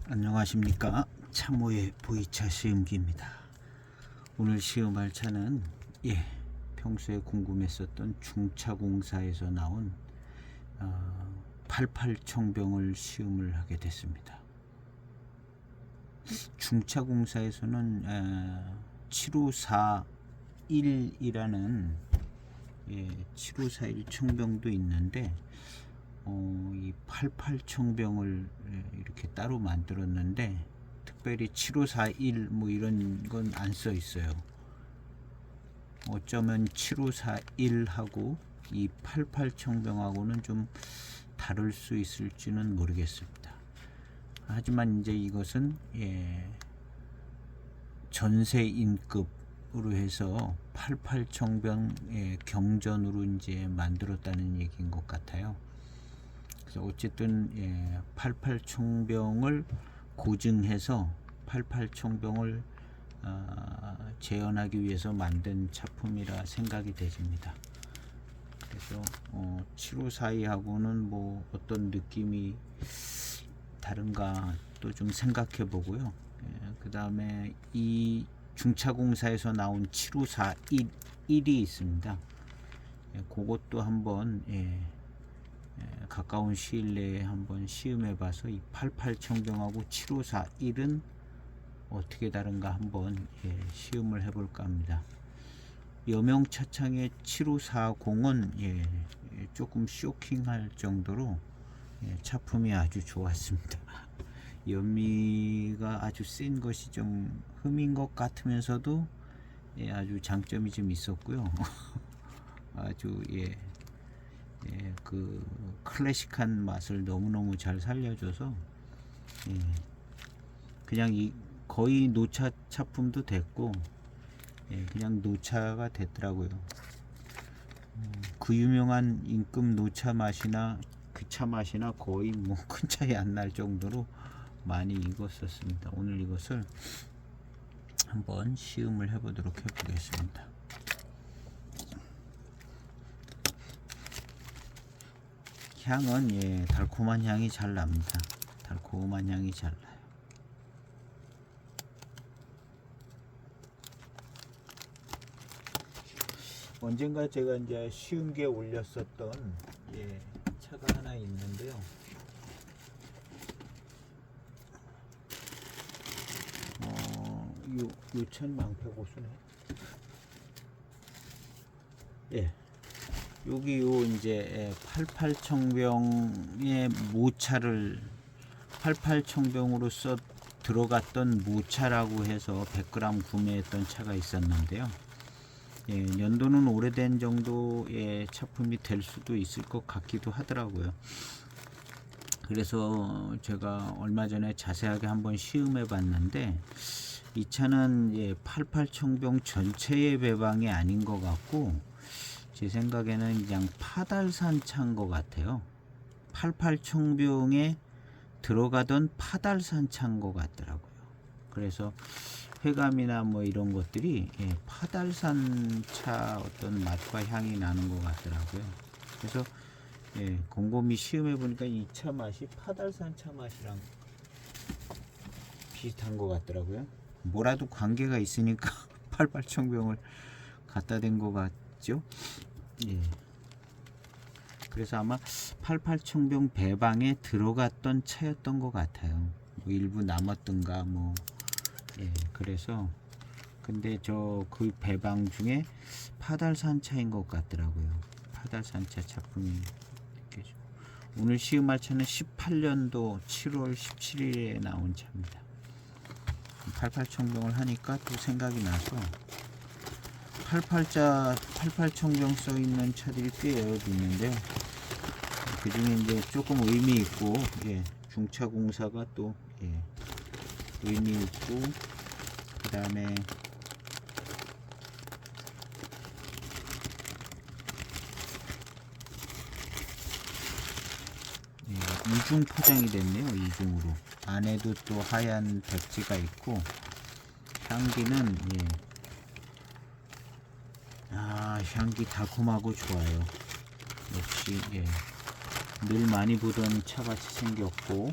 안녕하십니까. 참호의 보이차 시음기입니다. 오늘 시음할 차는 평소에 궁금했었던 중차공사에서 나온 88청병을 시음을 하게 됐습니다. 중차공사에서는 7541이라는 7541 청병도 있는데 이 88청병을 이렇게 따로 만들었는데 특별히 7541 뭐 이런 건 안 써 있어요. 어쩌면 7541하고 이 88청병하고는 좀 다를 수 있을지는 모르겠습니다. 하지만 이제 이것은 전세인급으로 해서 88청병 경전으로 이제 만들었다는 얘기인 것 같아요. 그래서 어쨌든 88청병을 고증해서 88청병을 재현하기 위해서 만든 작품이라 생각이 되집니다. 그래서 7542하고는 뭐 어떤 느낌이 다른가 또 좀 생각해 보고요. 그 다음에 이 중차공사에서 나온 7541이 있습니다. 그것도 한번 가까운 시일 내에 한번 시음해 봐서 이 88청병하고 7541은 어떻게 다른가 한번 시음을 해 볼까 합니다. 여명차창의 7540은 조금 쇼킹할 정도로 차품이 아주 좋았습니다. 연미가 아주 센 것이 좀 흠인 것 같으면서도 아주 장점이 좀 있었고요. 아주 그 클래식한 맛을 너무너무 잘 살려줘서 그냥 거의 노차 차품도 됐고 그냥 노차가 됐더라고요. 그 유명한 임금 노차 맛이나 그 차 맛이나 거의 뭐 큰 차이 안 날 정도로 많이 익었었습니다. 오늘 이것을 한번 시음을 해보도록 해보겠습니다. 향은 달콤한 향이 잘 납니다. 달콤한 향이 잘 나요. 언젠가 제가 이제 시음기에 올렸었던 차가 하나 있는데요. 요 차는 망패고수네. 여기 이제 88청병의 모차를 88청병으로서 들어갔던 모차라고 해서 100g 구매했던 차가 있었는데요. 연도는 오래된 정도의 차품이 될 수도 있을 것 같기도 하더라고요. 그래서 제가 얼마 전에 자세하게 한번 시음해 봤는데 이 차는 88청병 전체의 배방이 아닌 것 같고 제 생각에는 그냥 파달산 차인 것 같아요. 88청병에 들어가던 파달산 차인 것 같더라고요. 그래서 회감이나 뭐 이런 것들이 파달산 차 어떤 맛과 향이 나는 것 같더라고요. 그래서 곰곰이 시음해 보니까 이 차 맛이 파달산 차 맛이랑 비슷한 것 같더라고요. 뭐라도 관계가 있으니까 88청병을 갖다 댄 것 같죠. 그래서 아마 88청병 배방에 들어갔던 차였던 것 같아요. 뭐 일부 남았던가 뭐 그래서 근데 그 배방 중에 파달산 차인 것 같더라고요. 파달산 차 작품이 느껴져. 오늘 시음할 차는 18년도 7월 17일에 나온 차입니다. 88청병을 하니까 또 생각이 나서 88청병 써 있는 차들이 꽤 여러 있는데요. 그 중에 이제 조금 의미 있고 중차공사가 또 의미 있고 그 다음에 이중 포장이 됐네요. 이중으로 안에도 또 하얀 백지가 있고 향기는 향기 달콤하고 좋아요. 역시 늘 많이 보던 차같이 생겼고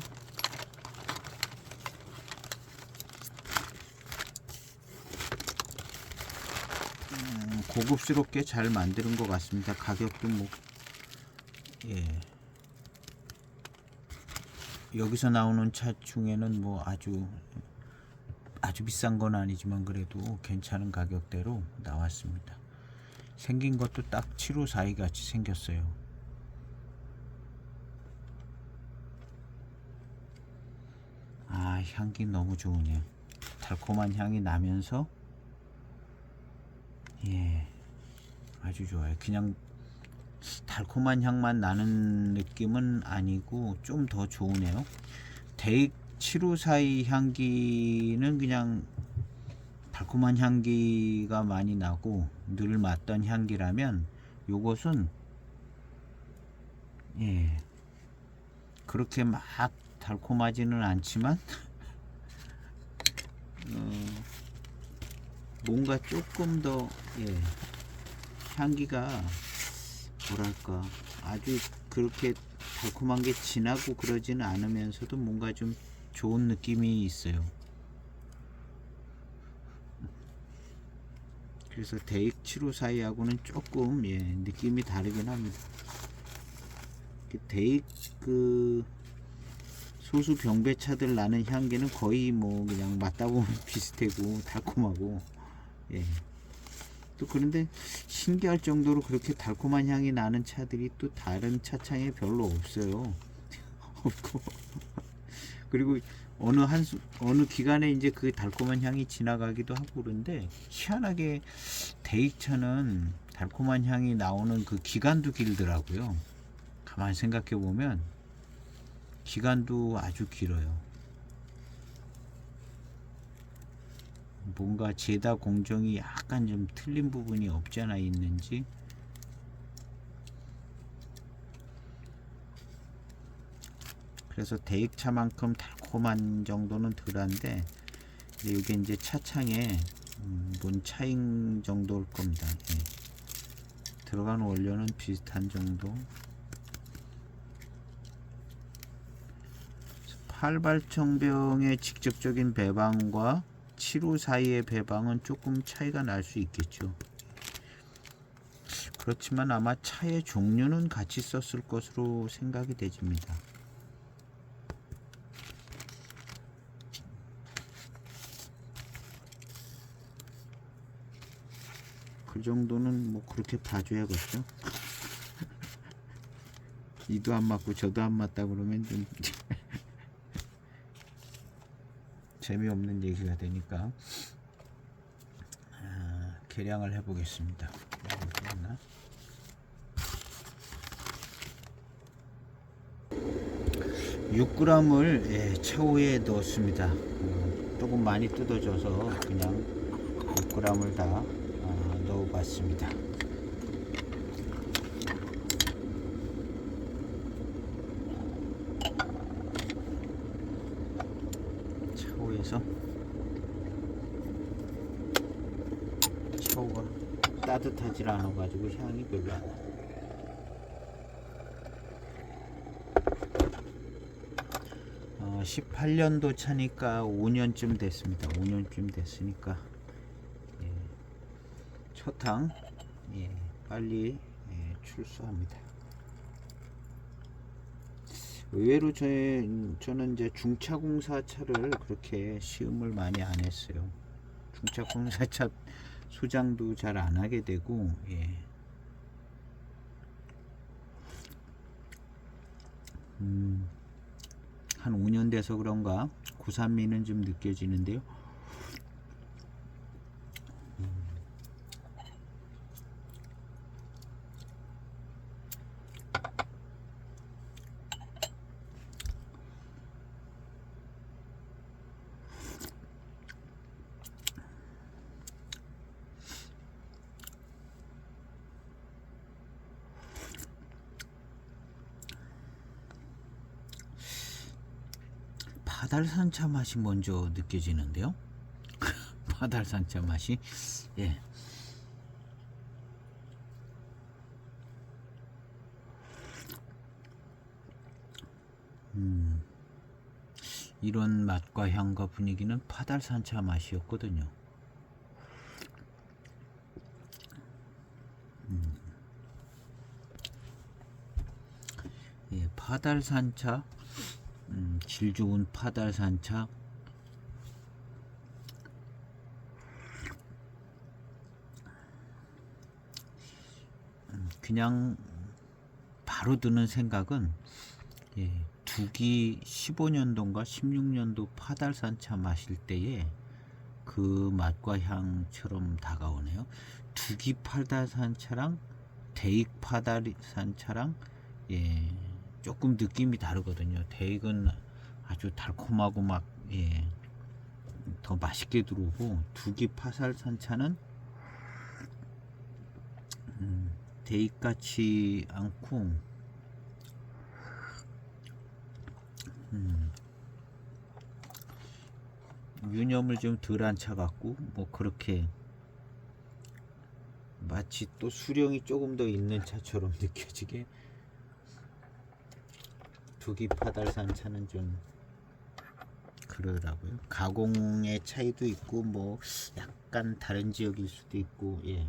고급스럽게 잘 만드는 것 같습니다. 가격도 뭐 예. 여기서 나오는 차 중에는 뭐 아주 비싼 건 아니지만 그래도 괜찮은 가격대로 나왔습니다. 생긴 것도 딱 754이 같이 생겼어요. 아, 향기 너무 좋으네요. 달콤한 향이 나면서 예, 아주 좋아요. 그냥 달콤한 향만 나는 느낌은 아니고 좀 더 좋으네요. 데익 754의 향기는 그냥 달콤한 향기가 많이 나고 늘 맡던 향기라면 요것은 예, 그렇게 막 달콤하지는 않지만 뭔가 조금 더 예, 향기가 뭐랄까 아주 그렇게 달콤한 게 진하고 그러지는 않으면서도 뭔가 좀 좋은 느낌이 있어요. 그래서 데익 754하고는 조금 예, 느낌이 다르긴 합니다. 데익 그 소수 병배차들 나는 향기는 거의 뭐 그냥 맡다 보면 비슷하고 달콤하고 예. 또 그런데 신기할 정도로 그렇게 달콤한 향이 나는 차들이 또 다른 차창에 별로 없어요. 없고 그리고 어느 기간에 이제 그 달콤한 향이 지나가기도 하고 그런데 희한하게 데익차는 달콤한 향이 나오는 그 기간도 길더라고요. 가만히 생각해 보면 기간도 아주 길어요. 뭔가 제다 공정이 약간 좀 틀린 부분이 없지 않아 있는지 그래서 데익차만큼 달콤한 정도는 덜한데 이게 이제 차창에 뭔 차잉 정도일 겁니다. 예. 들어간 원료는 비슷한 정도. 8발청병의 직접적인 배방과 754의 배방은 조금 차이가 날 수 있겠죠. 그렇지만 아마 차의 종류는 같이 썼을 것으로 생각이 되집니다. 그 정도는 뭐 그렇게 봐줘야겠죠. 이도 안 맞고 저도 안 맞다 그러면 좀 재미없는 얘기가 되니까 계량을 해보겠습니다. 6g을 예, 차후에 넣었습니다. 조금 많이 뜯어져서 그냥 6g을 다 넣어봤습니다. 차후에서 차후가 따뜻하지 않아가지고 향이 별로 안 나요. 18년도 차니까 5년쯤 됐습니다. 5년쯤 됐으니까 예, 초탕 예, 빨리 예, 출소합니다. 의외로 저는 이제 중차공사 차를 그렇게 시음을 많이 안 했어요. 중차공사 차 소장도 잘 안 하게 되고 예. 한 5년 돼서 그런가 고산미는 좀 느껴지는데요. 바달산차 맛이 먼저 느껴지는데요. 바달산차 맛이 예. 이런 맛과 향과 분위기는 바달산차 맛이었거든요. 파달산차, 질 좋은 파달산차. 그냥 바로 드는 생각은, 예, 두기 15년도인가 16년도 파달산차 마실 때에 그 맛과 향처럼 다가오네요. 두기 파달산차랑 대익 파달산차랑, 예, 조금 느낌이 다르거든요. 대익은 아주 달콤하고 막, 예, 더 맛있게 들어오고, 두기 파달산차는 대익 같지 않고, 유념을 좀 덜한 차 같고, 뭐 그렇게 마치 또 수령이 조금 더 있는 차처럼 느껴지게, 두기 파달산 차는 좀 그러더라고요. 가공의 차이도 있고, 뭐 약간 다른 지역일 수도 있고, 예.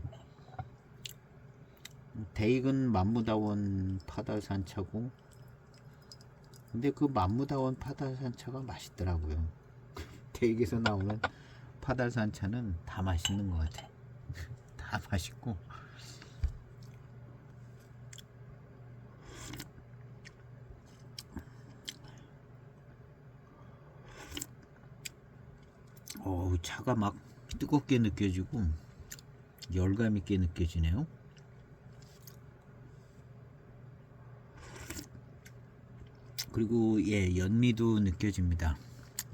대익은 만무다원 파달산 차고, 근데 그 만무다원 파달산 차가 맛있더라고요. 대익에서 나오는 파달산 차는 다 맛있는 것 같아. 다 맛있고, 차가 막 뜨겁게 느껴지고 열감 있게 느껴지네요. 그리고 예, 연미도 느껴집니다.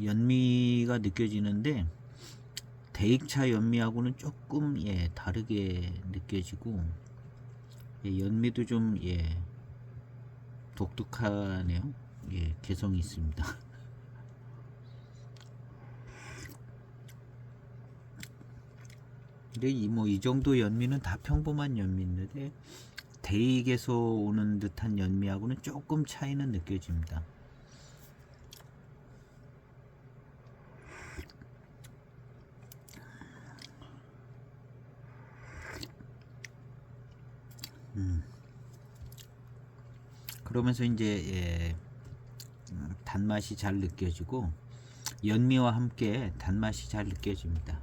연미가 느껴지는데 대익차 연미하고는 조금, 예, 다르게 느껴지고, 예, 연미도 좀, 예, 독특하네요. 예, 개성이 있습니다. 근데 이 정도 연미는 다 평범한 연미인데 대익에서 오는 듯한 연미하고는 조금 차이는 느껴집니다. 그러면서 이제, 예, 단맛이 잘 느껴지고 연미와 함께 단맛이 잘 느껴집니다.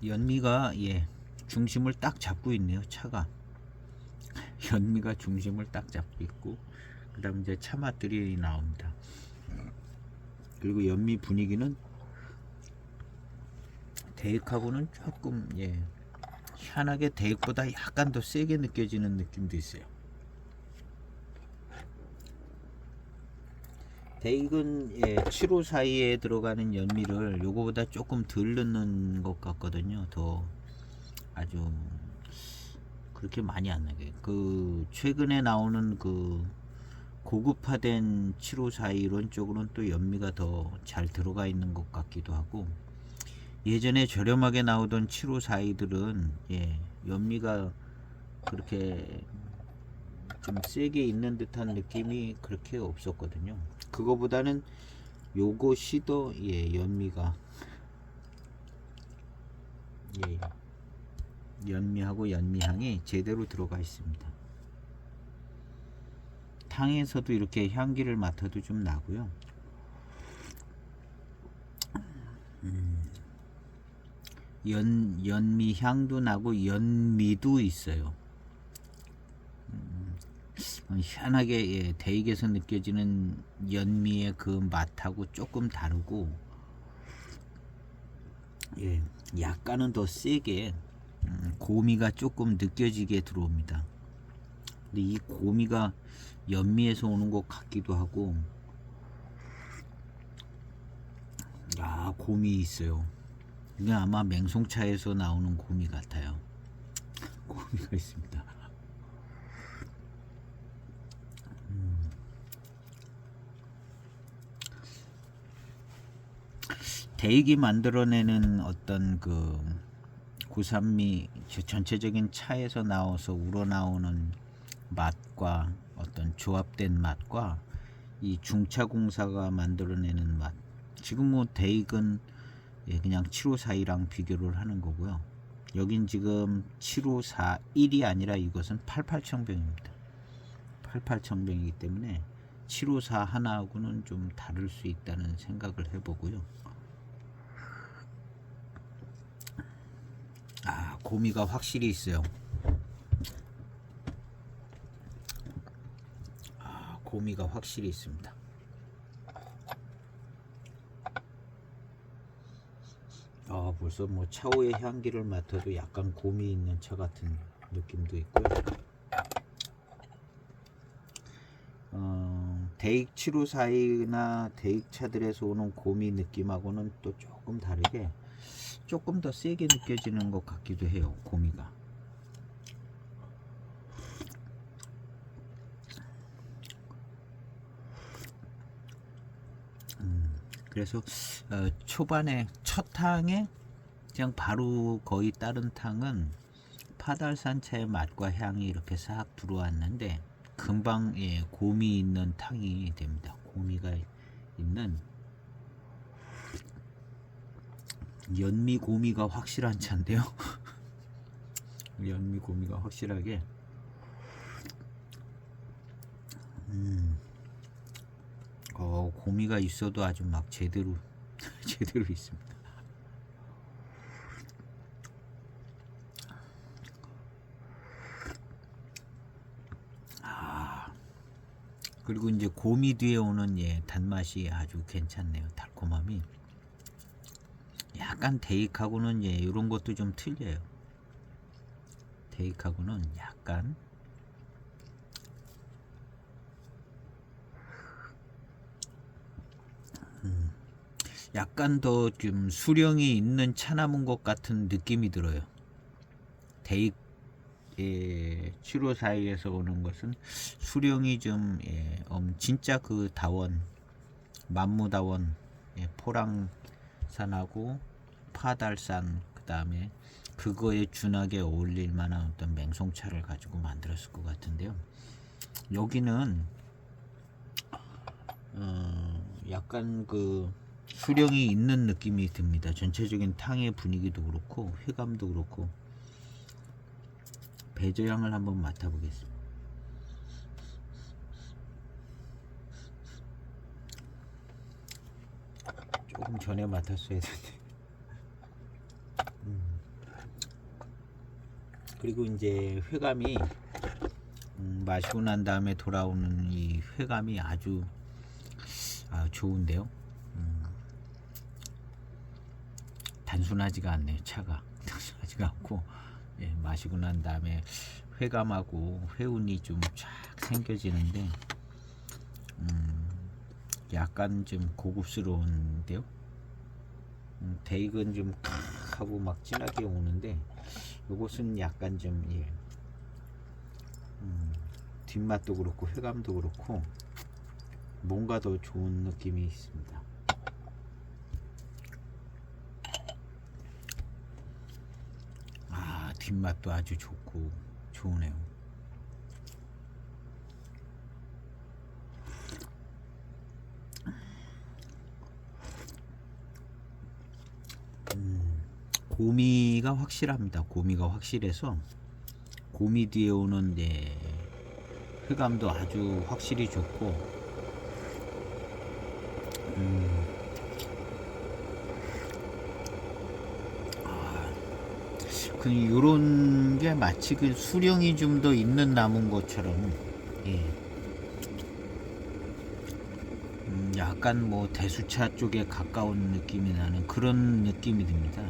연미가, 예, 중심을 딱 잡고 있네요. 차가 연미가 중심을 딱 잡고 있고, 그 다음 이제 차 맛들이 나옵니다. 그리고 연미 분위기는 대익하고는 조금, 예, 희한하게 대익보다 약간 더 세게 느껴지는 느낌도 있어요. 대익은, 예, 7호 사이에 들어가는 연미를 요거보다 조금 덜 넣는 것 같거든요. 더 아주 그렇게 많이 안 나게. 그 최근에 나오는 그 고급화된 7호 사이 이런 쪽으로는 또 연미가 더 잘 들어가 있는 것 같기도 하고, 예전에 저렴하게 나오던 7호 사이들은, 예, 연미가 그렇게 좀 세게 있는 듯한 느낌이 그렇게 없었거든요. 그거보다는 요것이 더, 예, 연미가, 예, 연미하고 연미향이 제대로 들어가 있습니다. 탕에서도 이렇게 향기를 맡아도 좀 나고요. 연미 향도 나고 연미도 있어요. 희한하게, 예, 대익에서 느껴지는 연미의 그 맛하고 조금 다르고, 예, 약간은 더 세게, 고미가 조금 느껴지게 들어옵니다. 근데 이 고미가 연미에서 오는 것 같기도 하고, 아, 고미 있어요. 이게 아마 맹송차에서 나오는 고미 같아요. 고미가 있습니다. 대익이 만들어내는 어떤 그 고산미, 전체적인 차에서 나와서 우러나오는 맛과 어떤 조합된 맛과 이 중차공사가 만들어내는 맛. 지금 뭐 대익은 그냥 7542랑 비교를 하는 거고요. 여긴 지금 7541이 아니라 이것은 88청병입니다. 88청병이기 때문에 754 하나하고는 좀 다를 수 있다는 생각을 해보고요. 고미가 확실히 있어요. 고미가 확실히 있습니다. 벌써 뭐 차오의 향기를 맡아도 약간 고미 있는 차 같은 느낌도 있고요. 대익 7542나 대익 차들에서 오는 고미 느낌하고는 또 조금 다르게 조금 더 세게 느껴지는 것 같기도 해요. 고미가. 그래서 초반에 첫 탕에 그냥 바로 거의 다른 탕은 파달산차의 맛과 향이 이렇게 싹 들어왔는데 금방 고미 있는 탕이 됩니다. 고미가 있는 연미 고미가 확실한 차인데요. 연미 고미가 확실하게 고미가 있어도 아주 막 제대로 제대로 있습니다. 그리고 이제 고미 뒤에 오는 단맛이 아주 괜찮네요. 달콤함이 약간 대익하고는 이런 것도 좀 틀려요. 대익하고는 약간 더 좀 수령이 있는 차 남은 것 같은 느낌이 들어요. 대익 7542에서 오는 것은 수령이 좀 진짜 그 다원 만무다원 포랑산하고 파달산 그 다음에 그거에 준하게 어울릴 만한 어떤 맹송차를 가지고 만들었을 것 같은데요. 여기는 약간 그 수령이 있는 느낌이 듭니다. 전체적인 탕의 분위기도 그렇고 회감도 그렇고. 배저향을 한번 맡아보겠습니다. 조금 전에 맡았어야 되는데. 그리고 이제 회감이 마시고 난 다음에 돌아오는 이 회감이 아주 좋은데요. 단순하지가 않네요. 차가 단순하지가 않고 마시고 난 다음에 회감하고 회운이 좀 쫙 생겨지는데 약간 좀 고급스러운데요. 대익은 좀 하고 막 진하게 오는데 요것은 약간 좀 뒷맛도 그렇고 회감도 그렇고 뭔가 더 좋은 느낌이 있습니다. 뒷맛도 아주 좋고 좋으네요. 고미가 확실합니다. 고미가 확실해서 고미 뒤에 오는 회감도 아주 확실히 좋고 요런 게 마치 그 수령이 좀 더 있는 나무인 것처럼 약간 뭐 대수차 쪽에 가까운 느낌이 나는 그런 느낌이 듭니다.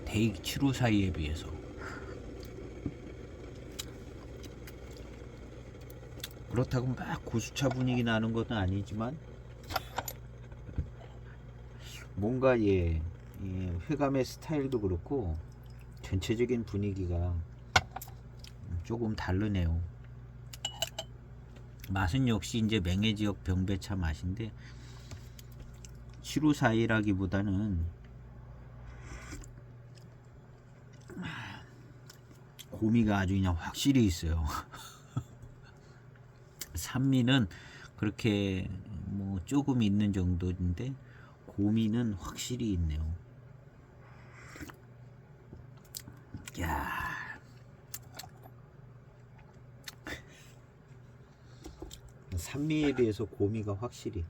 대익 7542에 비해서 그렇다고 막 고수차 분위기 나는 것은 아니지만 뭔가 회감의 스타일도 그렇고 전체적인 분위기가 조금 다르네요. 맛은 역시 이제 맹해지역 병배차 맛인데 7542라기보다는 고미가 아주 그냥 확실히 있어요. 산미는 그렇게 뭐 조금 있는 정도인데 고미는 확실히 있네요. 야, 산미에 비해서 고미가 확실히.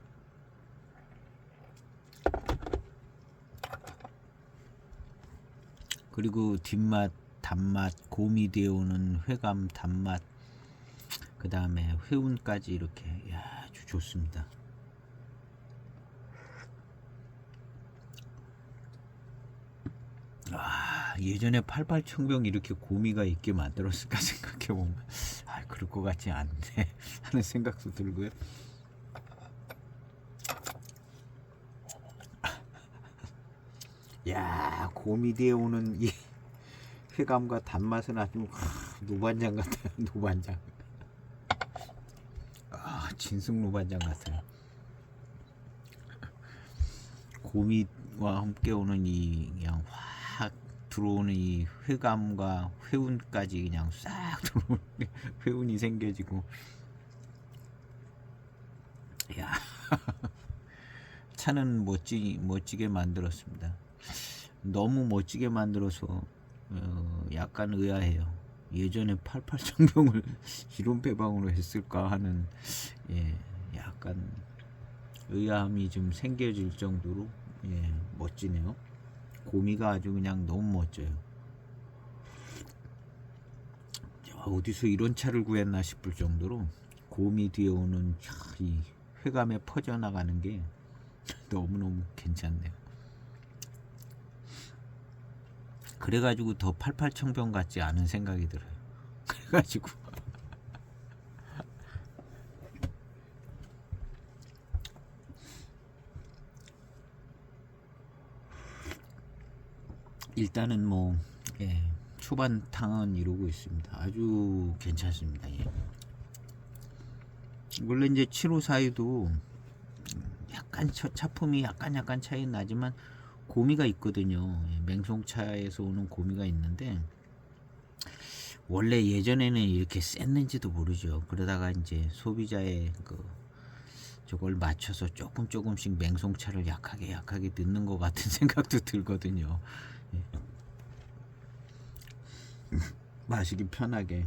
그리고 뒷맛, 단맛, 고미 되어 오는 회감, 단맛, 그 다음에 회운까지 이렇게, 야, 아주 좋습니다. 아, 예전에 88청병 이렇게 고미가 있게 만들었을까 생각해보면 아, 그럴 것 같지 않네 하는 생각도 들고요. 야, 고미 뒤에 오는 이 회감과 단맛은 아주 노반장 같아요. 노반장. 아, 진승 노반장 같아요. 고미와 함께 오는 이 그냥 확 들어오는 이 회감과 회운까지 그냥 싹 들어오는 회운이 생겨지고, 야, 차는 멋지게 만들었습니다. 너무 멋지게 만들어서 약간 의아해요. 예전에 88청병을 이론 배방으로 했을까 하는, 예, 약간 의아함이 좀 생겨질 정도로, 예, 멋지네요. 고미가 아주 그냥 너무 멋져요. 어디서 이런 차를 구했나 싶을 정도로 고미 뒤에 오는 이 회감에 퍼져나가는 게 너무너무 괜찮네요. 그래가지고 더 88청병 같지 않은 생각이 들어요. 그래가지고 일단은 뭐, 예, 초반탕은 이루고 있습니다. 아주 괜찮습니다. 예. 원래 이제 7542도 약간 차품이 약간 차이 나지만 고미가 있거든요. 예, 맹송차에서 오는 고미가 있는데 원래 예전에는 이렇게 셌는지도 모르죠. 그러다가 이제 소비자의 저걸 맞춰서 조금씩 맹송차를 약하게 넣는 것 같은 생각도 들거든요. 예. 마시기 편하게.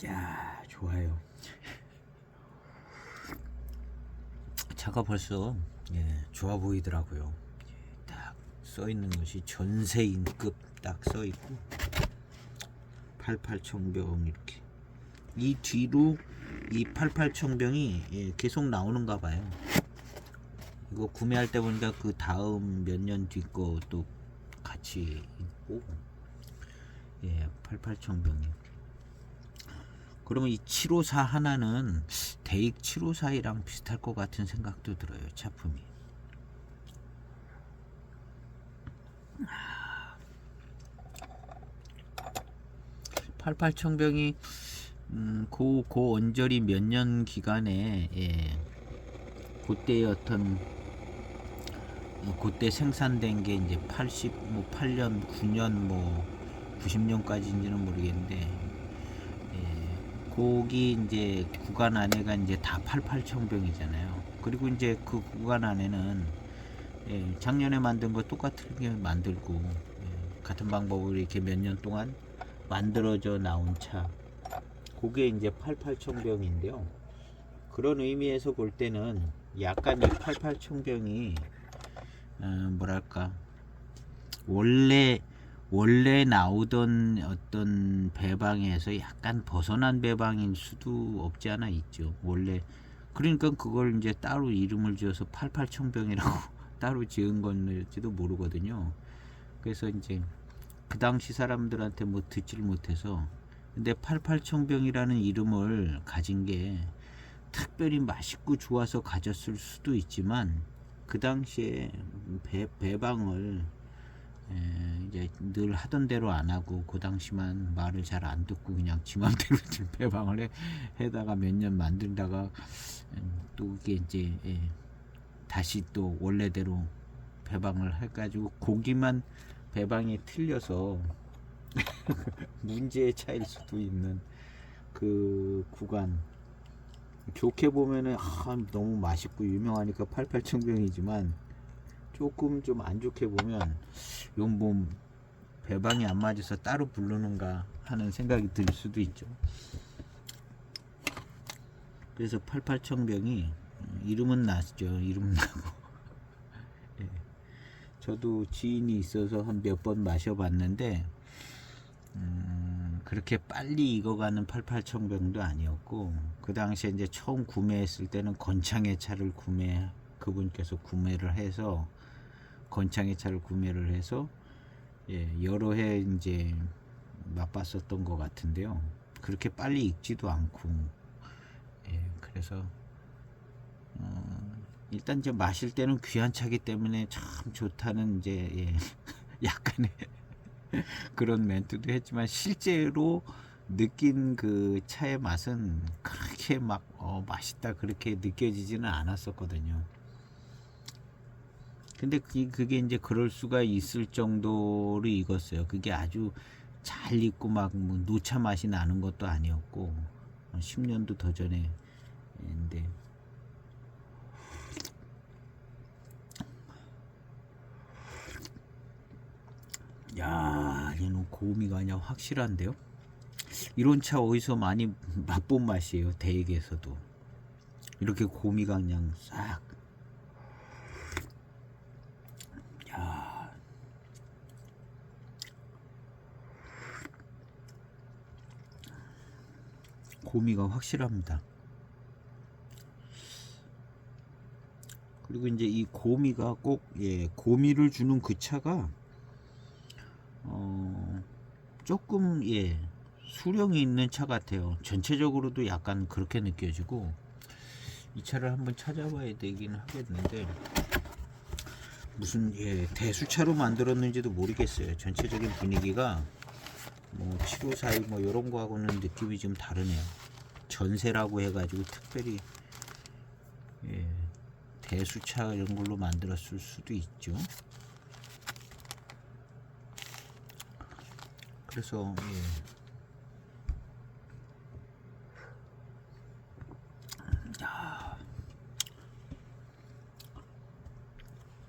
야, 좋아요. 차가 벌써, 예, 좋아 보이더라고요. 예, 딱 써 있는 것이 전세인급 딱 써 있고 88청병 이렇게. 이 뒤로 이 88청병이, 예, 계속 나오는가 봐요. 이거 구매할 때 보니까 그 다음 몇 년 뒤 것도 같이 있고, 예, 88청병이. 그러면 이 754 하나는 대익 754이랑 비슷할 것 같은 생각도 들어요. 차품이. 88청병이 고 언저리 몇 년 기간에, 예, 그때의 어떤 그때 생산된 게 이제 8년 9년 뭐 90년까지인지는 모르겠는데, 거기 이제 구간 안에가 이제 다 88청병이잖아요. 그리고 이제 그 구간 안에는, 예, 작년에 만든 거 똑같게 만들고, 예, 같은 방법으로 이렇게 몇 년 동안 만들어져 나온 차, 그게 이제 88청병인데요. 그런 의미에서 볼 때는 약간 이 88청병이 뭐랄까, 원래 나오던 어떤 배방에서 약간 벗어난 배방인 수도 없지 않아 있죠. 원래 그러니까 그걸 이제 따로 이름을 지어서 88청병이라고 따로 지은 건지도 모르거든요. 그래서 이제 그 당시 사람들한테 뭐 듣질 못해서, 근데 88청병이라는 이름을 가진 게 특별히 맛있고 좋아서 가졌을 수도 있지만 그 당시에 배방을, 이제 늘 하던 대로 안 하고 그 당시만 말을 잘 안 듣고 그냥 지 맘대로 배방을 해다가 몇 년 만들다가 또 이게 이제, 다시 또 원래대로 배방을 해가지고 고기만 배방이 틀려서 문제의 차일 수도 있는 그 구간. 좋게 보면은 너무 맛있고 유명하니까 88청병이지만 조금 좀 안 좋게 보면 이건 뭐 배방이 안 맞아서 따로 부르는가 하는 생각이 들 수도 있죠. 그래서 88청병이 이름은 났죠. 이름 나고 예. 저도 지인이 있어서 한 몇 번 마셔봤는데 그렇게 빨리 익어가는 88청병도 아니었고, 그 당시에 이제 처음 구매했을 때는 건창의 차를 그분께서 구매를 해서 건창의 차를 구매를 해서 여러 해 이제 맛봤었던 것 같은데요. 그렇게 빨리 익지도 않고, 그래서 일단 이제 마실 때는 귀한 차기 때문에 참 좋다는 이제 약간의 그런 멘트도 했지만 실제로 느낀 그 차의 맛은 그렇게 막 맛있다 그렇게 느껴지지는 않았었거든요. 근데 그게 이제 그럴 수가 있을 정도로 익었어요. 그게 아주 잘 익고 막 뭐 노차 맛이 나는 것도 아니었고 10년도 더 전에. 근데 야, 얘는 고미가 그냥 확실한데요. 이런 차 어디서 많이 맛본 맛이에요. 대익에서도 이렇게 고미가 그냥 싹. 야, 고미가 확실합니다. 그리고 이제 이 고미가 꼭 고미를 주는 그 차가 조금 수령이 있는 차 같아요. 전체적으로도 약간 그렇게 느껴지고. 이 차를 한번 찾아봐야 되긴 하겠는데 무슨 대수차로 만들었는지도 모르겠어요. 전체적인 분위기가 뭐 754 뭐 이런 거하고는 느낌이 좀 다르네요. 전세라고 해가지고 특별히 대수차 이런 걸로 만들었을 수도 있죠. 그래서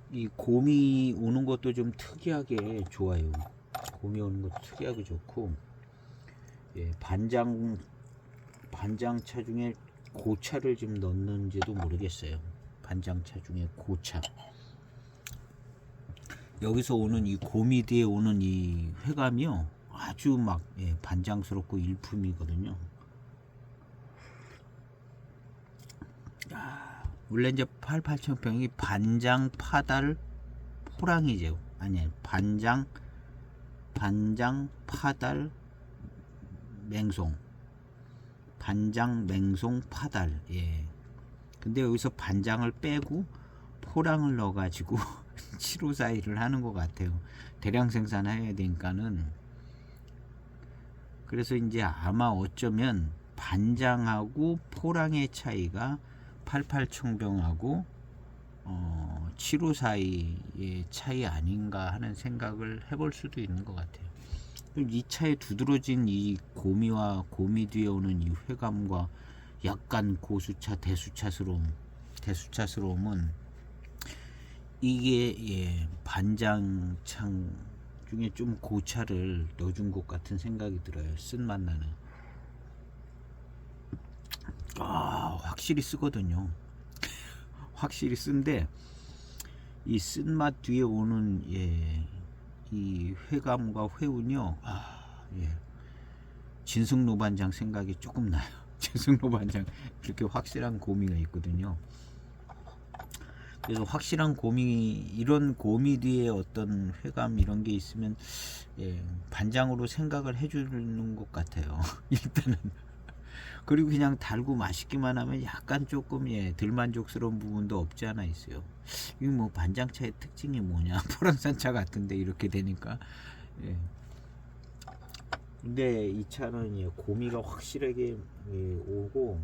이 곰이 오는 것도 좀 특이하게 좋아요. 곰이 오는 것도 특이하게 좋고, 반장차 중에 고차를 좀 넣는지도 모르겠어요. 반장차 중에 고차. 여기서 오는 이 고미드에 오는 이 회감이요, 아주 막 반장스럽고 일품이거든요. 원래 이제 88청병이 반장 파달 호랑이죠. 아니, 반장 파달 맹송, 반장 맹송 파달. 근데 여기서 반장을 빼고 포랑을 넣어가지고 754를 하는 것 같아요. 대량 생산해야 되니까는. 그래서 이제 아마 어쩌면 반장하고 포랑의 차이가 88청병하고 754의 차이 아닌가 하는 생각을 해볼 수도 있는 것 같아요. 이 차에 두드러진 이 고미와 고미 뒤에 오는 이 회감과 약간 고수차 대수차스러움은 이게 반장창 중에 좀 고차를 넣어준 것 같은 생각이 들어요. 쓴맛 나는. 확실히 쓰거든요. 확실히 쓴데 이 쓴맛 뒤에 오는 이 회감과 회운이요. 진승노반장 생각이 조금 나요. 진승노반장 이렇게 확실한 고미가 있거든요. 그래서 확실한 고미, 이런 고미 뒤에 어떤 회감 이런 게 있으면 반장으로 생각을 해주는 것 같아요. 일단은. 그리고 그냥 달고 맛있기만 하면 약간 조금 덜 만족스러운 부분도 없지 않아 있어요. 이거 뭐 반장차의 특징이 뭐냐, 포랑산차 같은데 이렇게 되니까. 근데 이 차는 고미가 확실하게 오고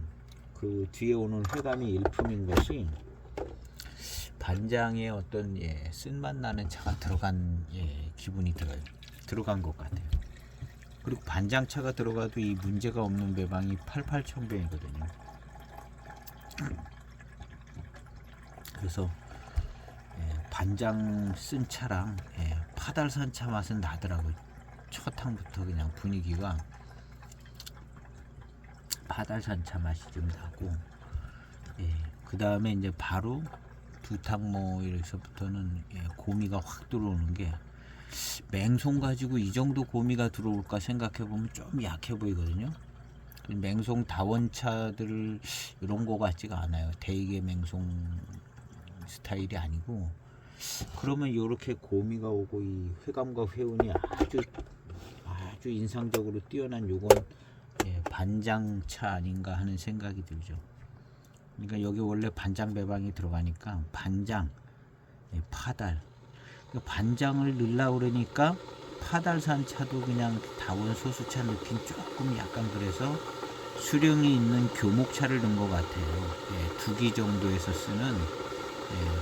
그 뒤에 오는 회감이 일품인 것이 반장에 어떤 쓴맛 나는 차가 들어간 기분이 들어요. 들어간 것 같아요. 그리고 반장차가 들어가도 이 문제가 없는 배방이 88청병이거든요. 그래서 반장 쓴 차랑 파달산 차 맛은 나더라고요. 첫 항부터 그냥 분위기가 파달산 차 맛이 좀 나고, 그 다음에 이제 바로 두탕 뭐 이래서부터는 고미가 확 들어오는 게, 맹송 가지고 이 정도 고미가 들어올까 생각해 보면 좀 약해 보이거든요. 맹송 다원차들 이런 거 같지가 않아요. 대개 맹송 스타일이 아니고, 그러면 이렇게 고미가 오고 이 회감과 회운이 아주 인상적으로 뛰어난 요건 반장차 아닌가 하는 생각이 들죠. 그러니까 여기 원래 반장 배방이 들어가니까 반장, 파달, 반장을 넣으려고 그러니까 파달산 차도 그냥 다원 소수차 넣긴 조금 약간, 그래서 수령이 있는 교목차를 넣은 것 같아요. 두기 정도에서 쓰는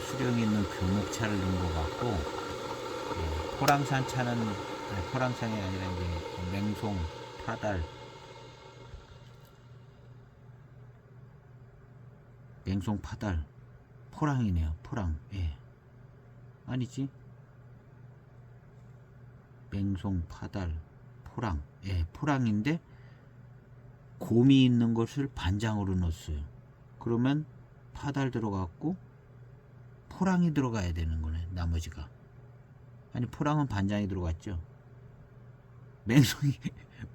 수령이 있는 교목차를 넣은 것 같고, 포랑산 차는 포랑산이 아니라 이제 맹송, 파달, 맹송, 파달, 포랑이네요. 포랑. 아니지? 맹송, 파달, 포랑. 포랑인데 곰이 있는 것을 반장으로 넣었어요. 그러면 파달 들어갔고 포랑이 들어가야 되는 거네, 나머지가. 아니, 포랑은 반장이 들어갔죠.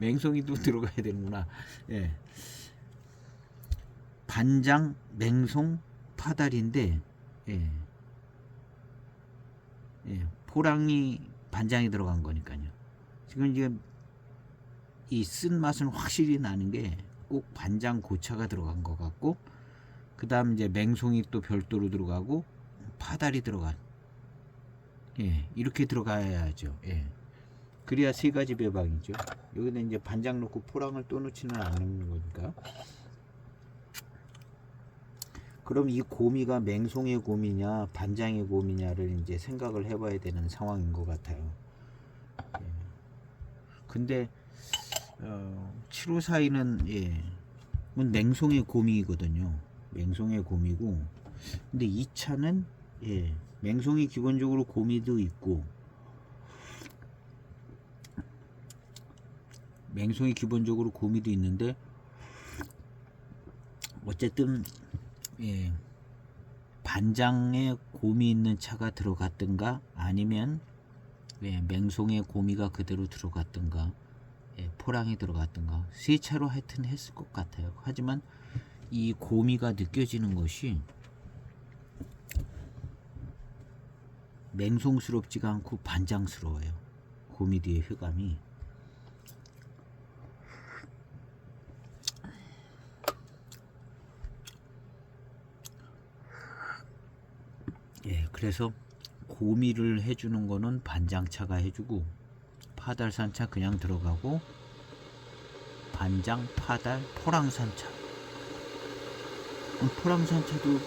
맹송이도 들어가야 되는구나. 반장, 맹송, 파달인데 포랑이 반장이 들어간 거니까요. 지금 이게 이 쓴맛은 확실히 나는 게 꼭 반장 고차가 들어간 것 같고, 그 다음 이제 맹송이 또 별도로 들어가고 파달이 들어간, 이렇게 들어가야죠. 그래야 세 가지 배방이죠. 여기다 이제 반장 넣고 포랑을 또 넣지는 않는 거니까. 그럼 이 고미가 맹송의 고미냐 반장의 고미냐를 이제 생각을 해봐야 되는 상황인 것 같아요. 근데 7542는 맹송의 고미거든요. 맹송의 고미고, 근데 이 차는 맹송이 기본적으로 고미도 있고, 맹송이 기본적으로 고미도 있는데, 어쨌든 반장에 고미 있는 차가 들어갔든가 아니면 맹송의 고미가 그대로 들어갔든가 포랑이 들어갔든가 세 차로 하여튼 했을 것 같아요. 하지만 이 고미가 느껴지는 것이 맹송스럽지가 않고 반장스러워요. 고미 뒤의 회감이. 그래서 고미를 해주는 거는 반장차가 해주고, 파달산차 그냥 들어가고, 반장, 파달, 포랑산차. 포랑산차도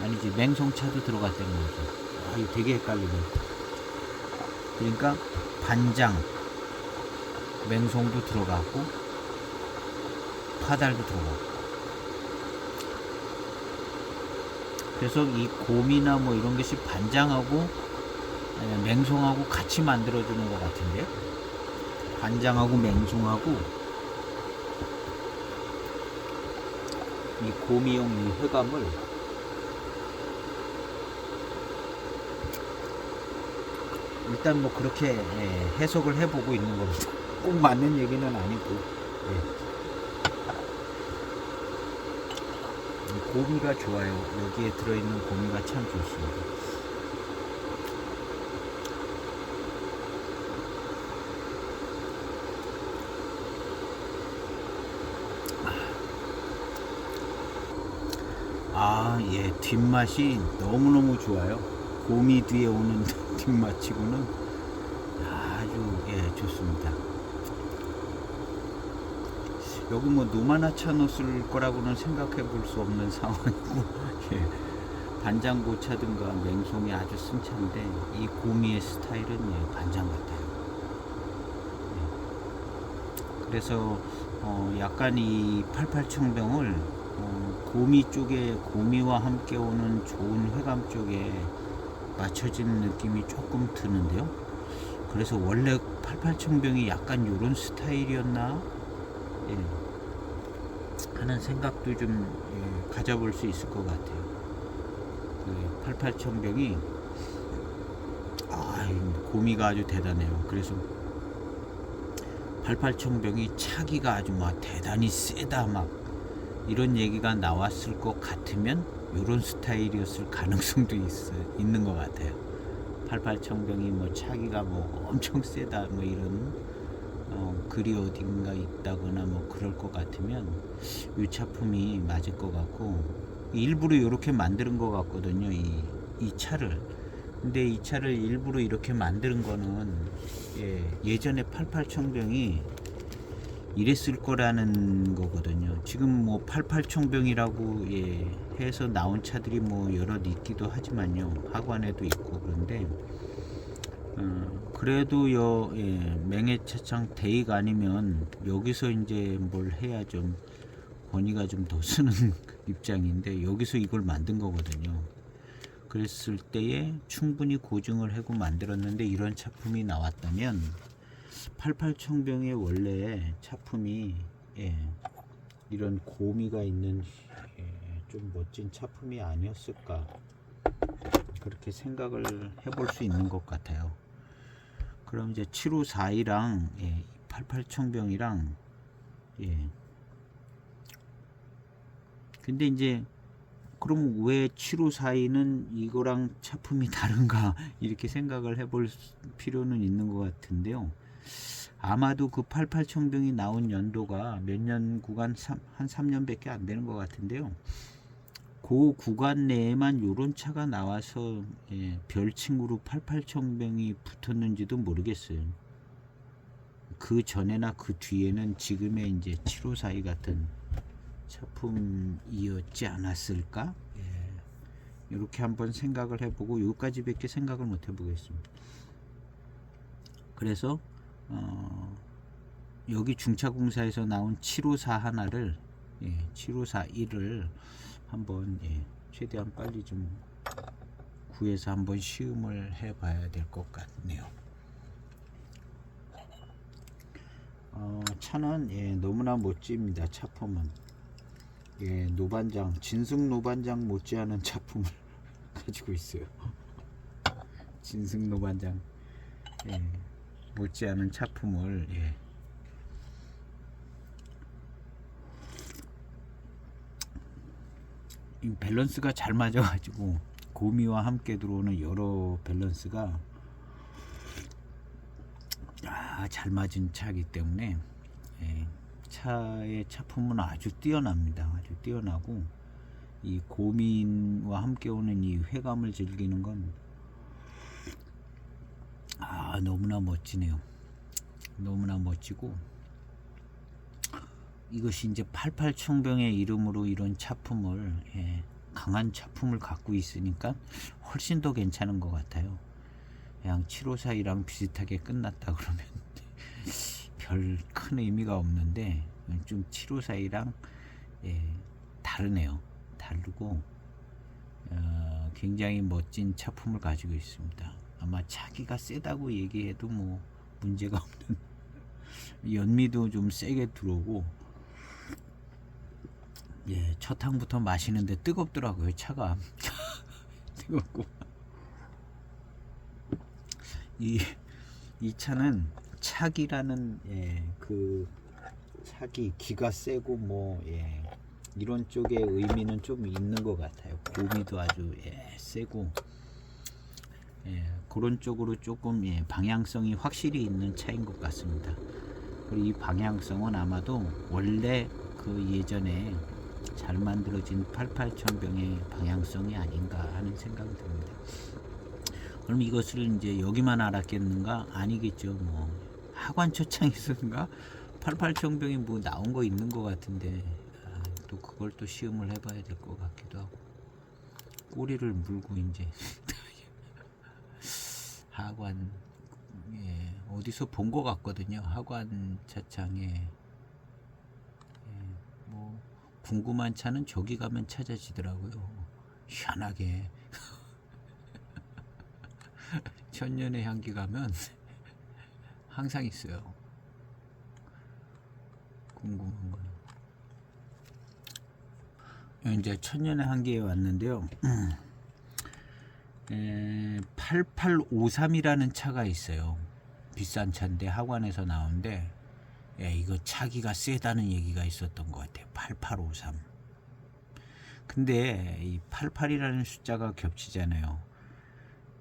아니지, 맹송차도 들어갔다는 거죠. 이거 되게 헷갈리네. 그러니까 반장, 맹송도 들어갔고 파달도 들어갔고, 그래서 이 곰이나 뭐 이런 것이 반장하고 맹송하고 같이 만들어주는 것 같은데, 반장하고 맹송하고 이 곰이용 이 회감을 일단 뭐 그렇게 해석을 해보고 있는 겁니다. 꼭 맞는 얘기는 아니고. 고미가 좋아요. 여기에 들어있는 고미가 참 좋습니다. 뒷맛이 너무너무 좋아요. 고미 뒤에 오는 뒷맛치고는 아주 좋습니다. 여기 뭐 노마나차 넣었을 거라고는 생각해 볼 수 없는 상황이고, 반장고차든가 맹송이 아주 승차인데 이 고미의 스타일은 예, 반장 같아요. 예. 그래서 약간 이 88청병을 고미 쪽에 고미와 함께 오는 좋은 회감 쪽에 맞춰진 느낌이 조금 드는데요. 그래서 원래 88청병이 약간 요런 스타일이었나 예, 하는 생각도 좀 예, 가져볼 수 있을 것 같아요. 그 88청병이 고미가 아주 대단해요. 그래서 88청병이 차기가 아주 막 대단히 세다 막 이런 얘기가 나왔을 것 같으면 이런 스타일이었을 가능성도 있는 것 같아요. 88청병이 뭐 차기가 뭐 엄청 세다 뭐 이런 글이 어딘가 있다거나 뭐 그럴 것 같으면 이 작품이 맞을 것 같고 일부러 이렇게 만드는 것 같거든요. 이 차를. 근데 이 차를 일부러 이렇게 만드는 거는 예전에 88청병이 이랬을 거라는 거거든요. 지금 뭐 88청병이라고 해서 나온 차들이 뭐 여럿 있기도 하지만요. 하관에도 있고 그런데 그래도 맹해차창 대익 아니면 여기서 이제 뭘 해야 좀 권위가 좀 더 쓰는 입장인데 여기서 이걸 만든 거거든요. 그랬을 때에 충분히 고증을 하고 만들었는데 이런 차품이 나왔다면 88청병의 원래 차품이 이런 고미가 있는 좀 멋진 차품이 아니었을까 그렇게 생각을 해볼 수 있는 것 같아요. 그럼 이제 7542랑 88청병이랑 근데 이제 그럼 왜 7542는 이거랑 차품이 다른가 이렇게 생각을 해볼 필요는 있는 것 같은데요. 아마도 그 88청병이 나온 연도가 몇 년 구간 한 3년밖에 안 되는 것 같은데요. 그 구간 내에만 요런 차가 나와서 별칭으로 88청병이 붙었는지도 모르겠어요. 그 전에나 그 뒤에는 지금의 이제 7542 같은 차품이었지 않았을까? 이렇게 한번 생각을 해보고 여기까지밖에 생각을 못 해보겠습니다. 그래서 여기 중차공사에서 나온 754 하나를 7541을 한번 최대한 빨리 좀 구해서 한번 시음을 해봐야 될 것 같네요. 차는 너무나 멋집니다. 차품은 노반장 진승 노반장 못지않은 차품을 가지고 있어요. 진승 노반장 못지않은 차품을 이 밸런스가 잘 맞아가지고 고미와 함께 들어오는 여러 밸런스가 잘 맞은 차이기 때문에 차의 차품은 아주 뛰어납니다. 아주 뛰어나고 이 고민과 함께 오는 이 회감을 즐기는 건 너무나 멋지네요. 너무나 멋지고 이것이 이제 88청병의 이름으로 이런 차품을 강한 차품을 갖고 있으니까 훨씬 더 괜찮은 것 같아요. 그냥 754이랑 비슷하게 끝났다 그러면 별 큰 의미가 없는데 좀 754이랑 다르네요. 다르고 굉장히 멋진 차품을 가지고 있습니다. 아마 차기가 세다고 얘기해도 뭐 문제가 없는 연미도 좀 세게 들어오고 첫 항부터 마시는데 뜨겁더라고요. 차가 뜨겁고 이 차는 차기라는 그 차기 기가 세고 뭐 이런 쪽의 의미는 좀 있는 것 같아요. 고미도 아주 세고 그런 쪽으로 조금 방향성이 확실히 있는 차인 것 같습니다. 그리고 이 방향성은 아마도 원래 그 예전에 잘 만들어진 88청병의 방향성이 아닌가 하는 생각이 듭니다. 그럼 이것을 이제 여기만 알았겠는가? 아니겠죠. 뭐 하관초창에서인가 88청병이 뭐 나온 거 있는 것 같은데 또 그걸 또 시음을 해봐야 될 것 같기도 하고 꼬리를 물고 이제 하관, 예, 어디서 본 것 같거든요. 하관 차창에, 예, 뭐 궁금한 차는 저기 가면 찾아지더라고요. 희한하게 천년의 향기 가면 항상 있어요. 궁금한 거는. 이제 천년의 향기에 왔는데요. 8853이라는 차가 있어요. 비싼 차인데 하관에서 나오는데, 예, 이거 차기가 세다는 얘기가 있었던 것 같아요. 8853. 근데 이 88이라는 숫자가 겹치잖아요.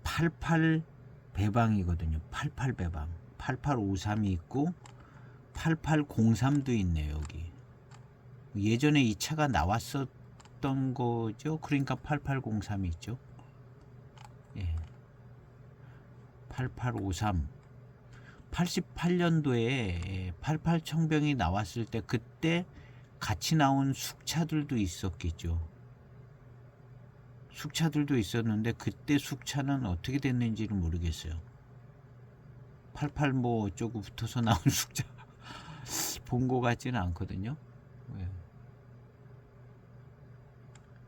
88 배방이거든요. 88 배방. 8853이 있고 8803도 있네요. 여기. 예전에 이 차가 나왔었던 거죠. 그러니까 8803이 있죠. 예. 8853. 88년도에 88 청병이 나왔을 때 그때 같이 나온 숙차들도 있었겠죠. 숙차들도 있었는데 그때 숙차는 어떻게 됐는지는 모르겠어요. 88 뭐 어쩌고 붙어서 나온 숙차 본 거 같지는 않거든요.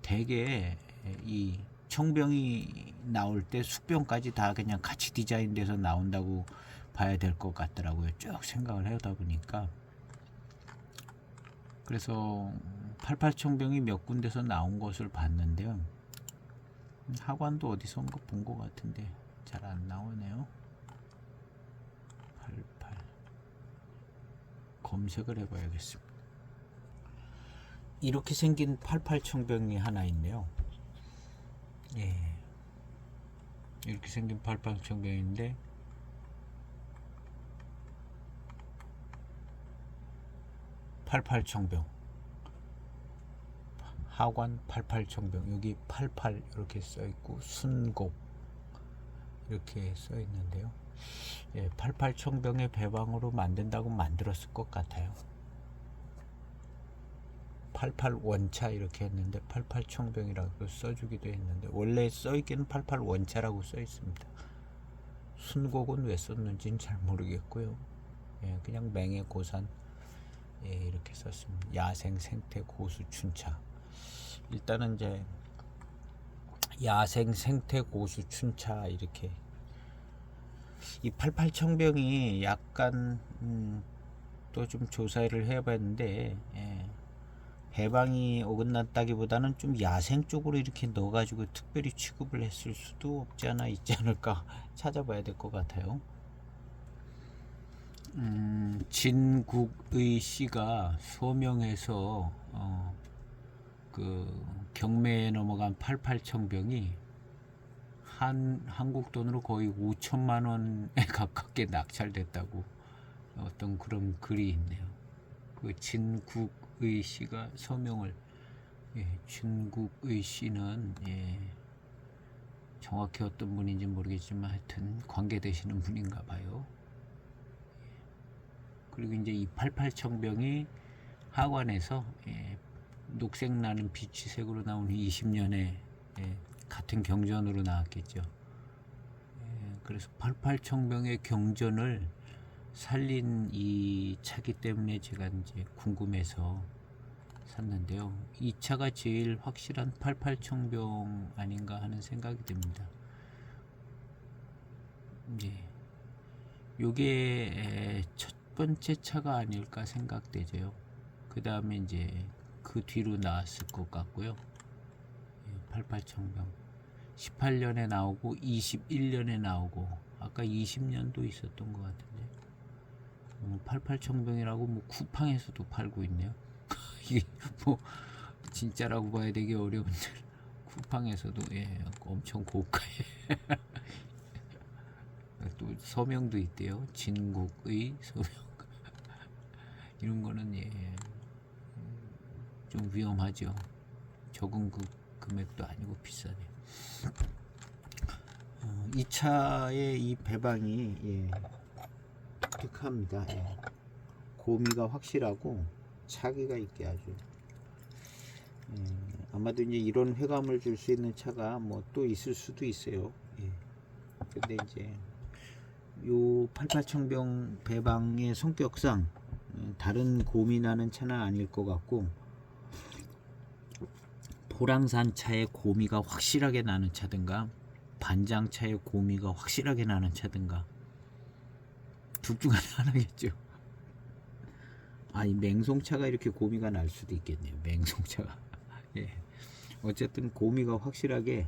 대개 이 청병이 나올 때 숙병까지 다 그냥 같이 디자인돼서 나온다고 봐야 될 것 같더라고요. 쭉 생각을 하다 보니까. 그래서 88 청병이 몇 군데서 나온 것을 봤는데요. 하관도 어디선가 본 것 같은데 잘 안 나오네요. 88 검색을 해봐야겠습니다. 이렇게 생긴 88 청병이 하나 있네요. 예, 이렇게 생긴 88 청병인데 (88) 청병, 하관 88 청병, 여기 88 이렇게 써 있고 순곡 이렇게 써 있는데요. 예, 88 청병의 배방으로 만든다고 만들었을 것 같아요. 88 원차 이렇게 했는데 88 청병이라고 써주기도 했는데 원래 써있기는 88 원차라고 써 있습니다. 순곡은 왜 썼는지는 잘 모르겠고요. 예, 그냥 맹의 고산, 예, 이렇게 썼습니다. 야생 생태 고수 춘차. 일단은 이제 야생 생태 고수 춘차 이렇게. 이 88 청병이 약간 또 좀 조사를 해봤는데, 예, 배방이 어긋났다기보다는 좀 야생 쪽으로 이렇게 넣어가지고 특별히 취급을 했을 수도 없지 않아 있지 않을까 찾아봐야 될 것 같아요. 진국의 씨가 소명해서 그 경매에 넘어간 88 청병이 한국 돈으로 거의 5천만 원에 가깝게 낙찰됐다고 어떤 그런 글이 있네요. 그 진국의 씨가 서명을, 예, 진국의 씨는, 예, 정확히 어떤 분인지 모르겠지만 하여튼 관계되시는 분인가 봐요. 그리고 이제 이 88 청병이 하관에서, 예, 녹색 나는 비치색으로 나온 20년에, 예, 같은 경전으로 나왔겠죠. 예, 그래서 88 청병의 경전을 살린 이 차기 때문에 제가 이제 궁금해서 샀는데요. 이 차가 제일 확실한 88 청병 아닌가 하는 생각이 듭니다. 예, 요게 첫 번째 차가 아닐까 생각되죠. 그 다음에 이제 그 뒤로 나왔을 것 같고요. 88 청병 18년에 나오고 21년에 나오고 아까 20년도 있었던 것 같은데, 88 청병이라고 뭐 쿠팡에서도 팔고 있네요. 이게 뭐 진짜라고 봐야 되기 어려운데 쿠팡에서도, 예, 엄청 고가에 또 서명도 있대요. 진국의 서명. 이런 거는, 예, 좀 위험하죠. 적은 금액도 아니고 비싸네요. 이 차의 이 배방이, 예, 독특합니다. 예. 고미가 확실하고 차기가 있게 아주, 예, 아마도 이제 이런 회감을 줄 수 있는 차가 뭐 또 있을 수도 있어요. 예. 근데 이제 요 88청병 배방의 성격상 다른 고민하는 차는 아닐 것 같고, 보랑산 차의 고미가 확실하게 나는 차든가 반장 차의 고미가 확실하게 나는 차든가 둘 중 하나겠죠. 이 맹송차가 이렇게 고미가 날 수도 있겠네요. 맹송차가. 예. 어쨌든 고미가 확실하게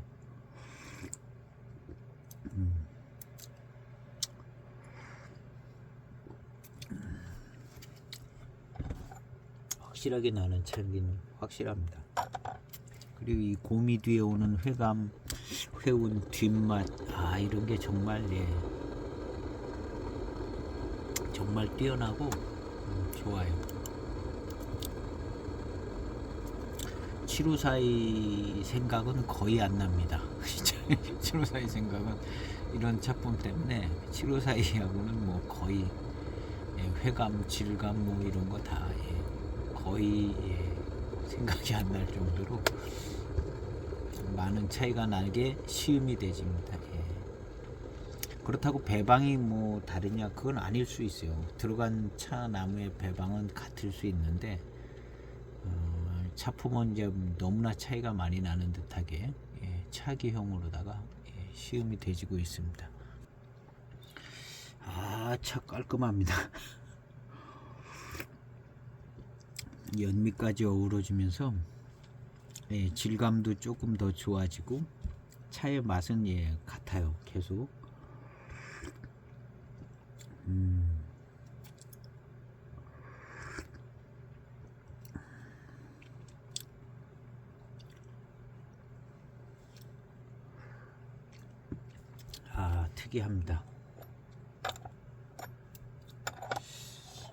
확실하게 나는 차긴 확실합니다. 그리고 이 고미 뒤에 오는 회감, 회운 뒷맛, 이런 게 정말 정말 뛰어나고 좋아요. 754의 생각은 거의 안 납니다. 754의 생각은 이런 차품 때문에 754하고는 뭐 거의 회감, 질감 뭐 이런 거 다 거의 생각이 안 날 정도로 많은 차이가 나게 시음이 되집니다. 그렇다고 배방이 뭐 다르냐, 그건 아닐 수 있어요. 들어간 차 나무의 배방은 같을 수 있는데 차품은 이제 너무나 차이가 많이 나는 듯하게 차기형으로다가 시음이 되지고 있습니다. 차 깔끔합니다. 연미까지 어우러지면서 질감도 조금 더 좋아지고 차의 맛은 같아요. 계속 특이합니다.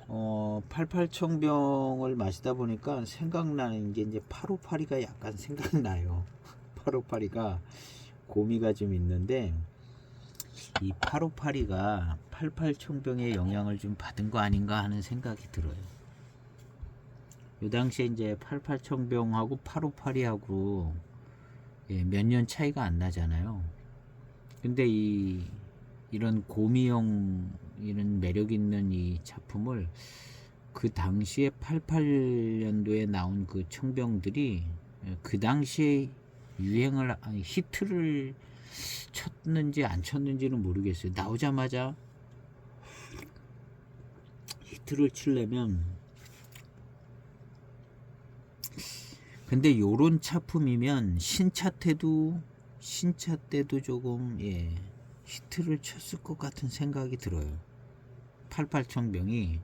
88청병을 마시다 보니까 생각나는 게 이제 858이가 약간 생각나요. 858이가 고미가 좀 있는데, 이 858이가 88청병의 영향을 좀 받은 거 아닌가 하는 생각이 들어요. 요 당시에 이제 88청병하고 858이하고 몇 년 차이가 안 나잖아요. 근데 이런 고미형, 이런 매력 있는 이 작품을 그 당시에 88년도에 나온 그 청병들이 그 당시에 유행을, 히트를 쳤는지 안 쳤는지는 모르겠어요. 나오자마자 히트를 치려면, 근데 요런 차품이면 신차 때도 조금 히트를 쳤을 것 같은 생각이 들어요. 88청병이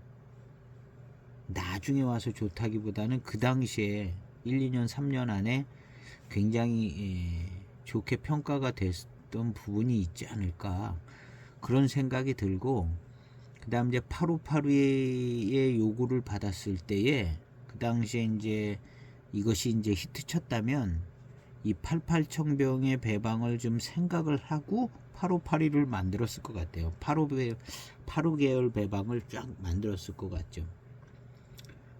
나중에 와서 좋다기보다는 그 당시에 1, 2년, 3년 안에 굉장히 좋게 평가가 됐던 부분이 있지 않을까, 그런 생각이 들고, 그 다음 이제 8582의 요구를 받았을 때에 그 당시에 이제 이것이 이제 히트 쳤다면 이 88청병의 배방을 좀 생각을 하고 8582를 만들었을 것 같아요. 85 계열 배방을 쫙 만들었을 것 같죠.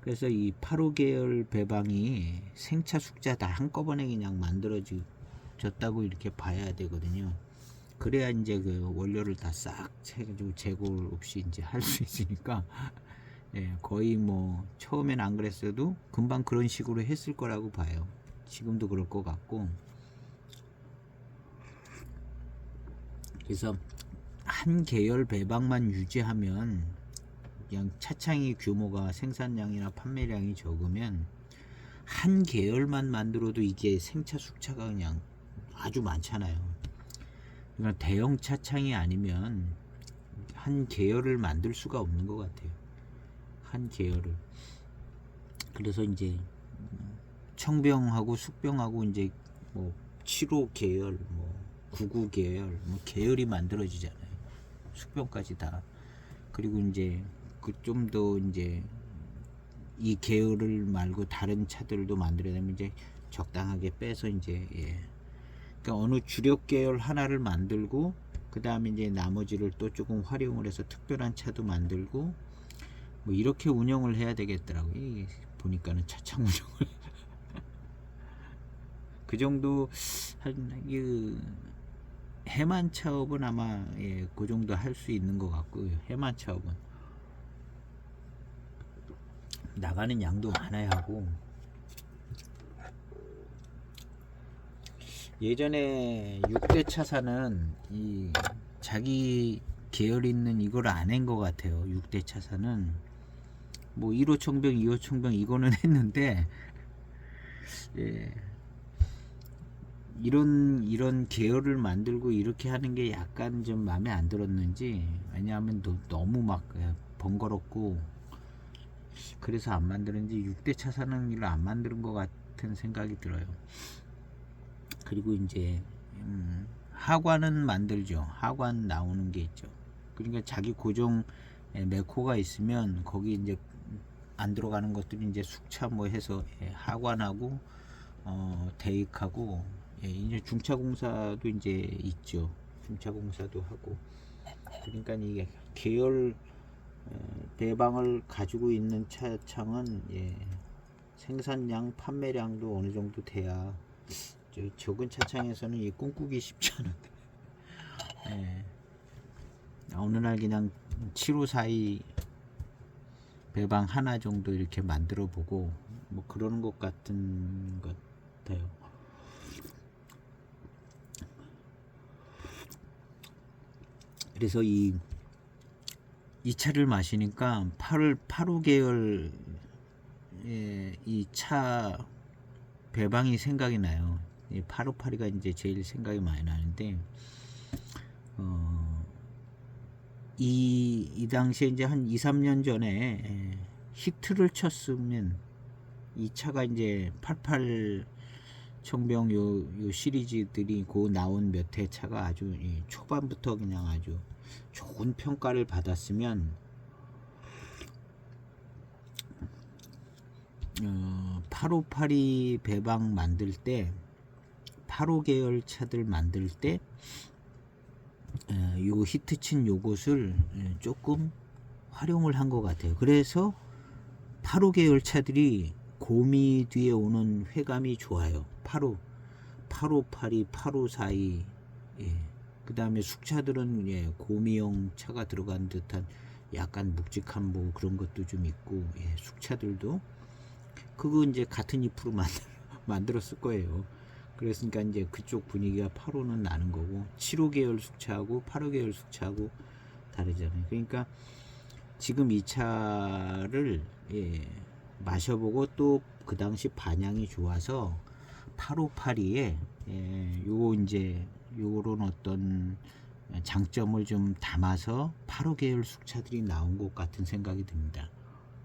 그래서 이 85 계열 배방이 생차 숙자 다 한꺼번에 그냥 만들어졌다고 이렇게 봐야 되거든요. 그래야 이제 그 원료를 다 싹 해가지고 재고 없이 이제 할 수 있으니까 거의 뭐 처음엔 안 그랬어도 금방 그런 식으로 했을 거라고 봐요. 지금도 그럴 것 같고, 그래서 한 계열 배방만 유지하면, 그냥 차창이 규모가 생산량이나 판매량이 적으면 한 계열만 만들어도 이게 생차 숙차가 그냥 아주 많잖아요. 그러니까 대형 차창이 아니면 한 계열을 만들 수가 없는 것 같아요. 한 계열을. 그래서 이제 청병하고 숙병하고 이제 뭐 75 계열, 뭐 99 계열, 뭐 계열이 만들어지잖아요. 숙병까지 다. 그리고 이제 그 좀 더 이제 이 계열을 말고 다른 차들도 만들어야 되면 이제 적당하게 빼서 이제 그러니까 어느 주력 계열 하나를 만들고 그 다음에 이제 나머지를 또 조금 활용을 해서 특별한 차도 만들고 뭐 이렇게 운영을 해야 되겠더라고요. 이게 보니까는 차창 운영을 그 정도 그 해만 차업은 아마 그 정도 할 수 있는 것 같고요. 해만 차업은 나가는 양도 많아야 하고, 예전에 6대 차사는 이 자기 계열 있는 이걸 안 한 것 같아요. 6대 차사는 뭐 1호 청병, 2호 청병 이거는 했는데, 예, 이런 계열을 만들고 이렇게 하는 게 약간 좀 마음에 안 들었는지, 왜냐하면 너무 막 번거롭고 그래서 안 만드는지 6대 차사는 일을 안 만드는 것 같은 생각이 들어요. 그리고 이제 하관은 만들죠. 하관 나오는 게 있죠. 그러니까 자기 고정 메코가 있으면 거기 이제 안 들어가는 것들이 이제 숙차 뭐 해서 하관하고 대익하고, 이제 중차공사도 이제 있죠. 중차공사도 하고. 그러니까 이게 계열 배방을 가지고 있는 차창은 생산량, 판매량도 어느 정도 돼야, 적은 차창에서는 이 꿈꾸기 쉽지 않은데, 어느 날 그냥 7호42 배방 하나 정도 이렇게 만들어 보고 뭐 그러는 것 같은 것 같아요. 그래서 이 차를 마시니까 8호 계열 이 차 배방이 생각이 나요. 858이가 이제 제일 생각이 많이 나는데, 이 당시에 이제 한 2, 3년 전에 히트를 쳤으면 이 차가 이제 88 청병 요 시리즈들이 그 나온 몇 회 차가 아주 초반부터 그냥 아주 좋은 평가를 받았으면, 8582 배방 만들 때, 8호 계열 차들 만들 때 요 히트친 요것을 조금 활용을 한 것 같아요. 그래서 8호 계열 차들이 고미 뒤에 오는 회감이 좋아요. 8582, 8542. 그 다음에 숙차들은 고미형 차가 들어간 듯한 약간 묵직한 뭐 그런 것도 좀 있고, 숙차들도 그거 이제 같은 잎으로 만들었을 거예요. 그랬으니까 이제 그쪽 분위기가 8호는 나는 거고, 7호 계열 숙차하고 8호 계열 숙차하고 다르잖아요. 그러니까 지금 이 차를 마셔보고 또 그 당시 반향이 좋아서 8582에 요 이제 요런 어떤 장점을 좀 담아서 8호 계열 숙차들이 나온 것 같은 생각이 듭니다.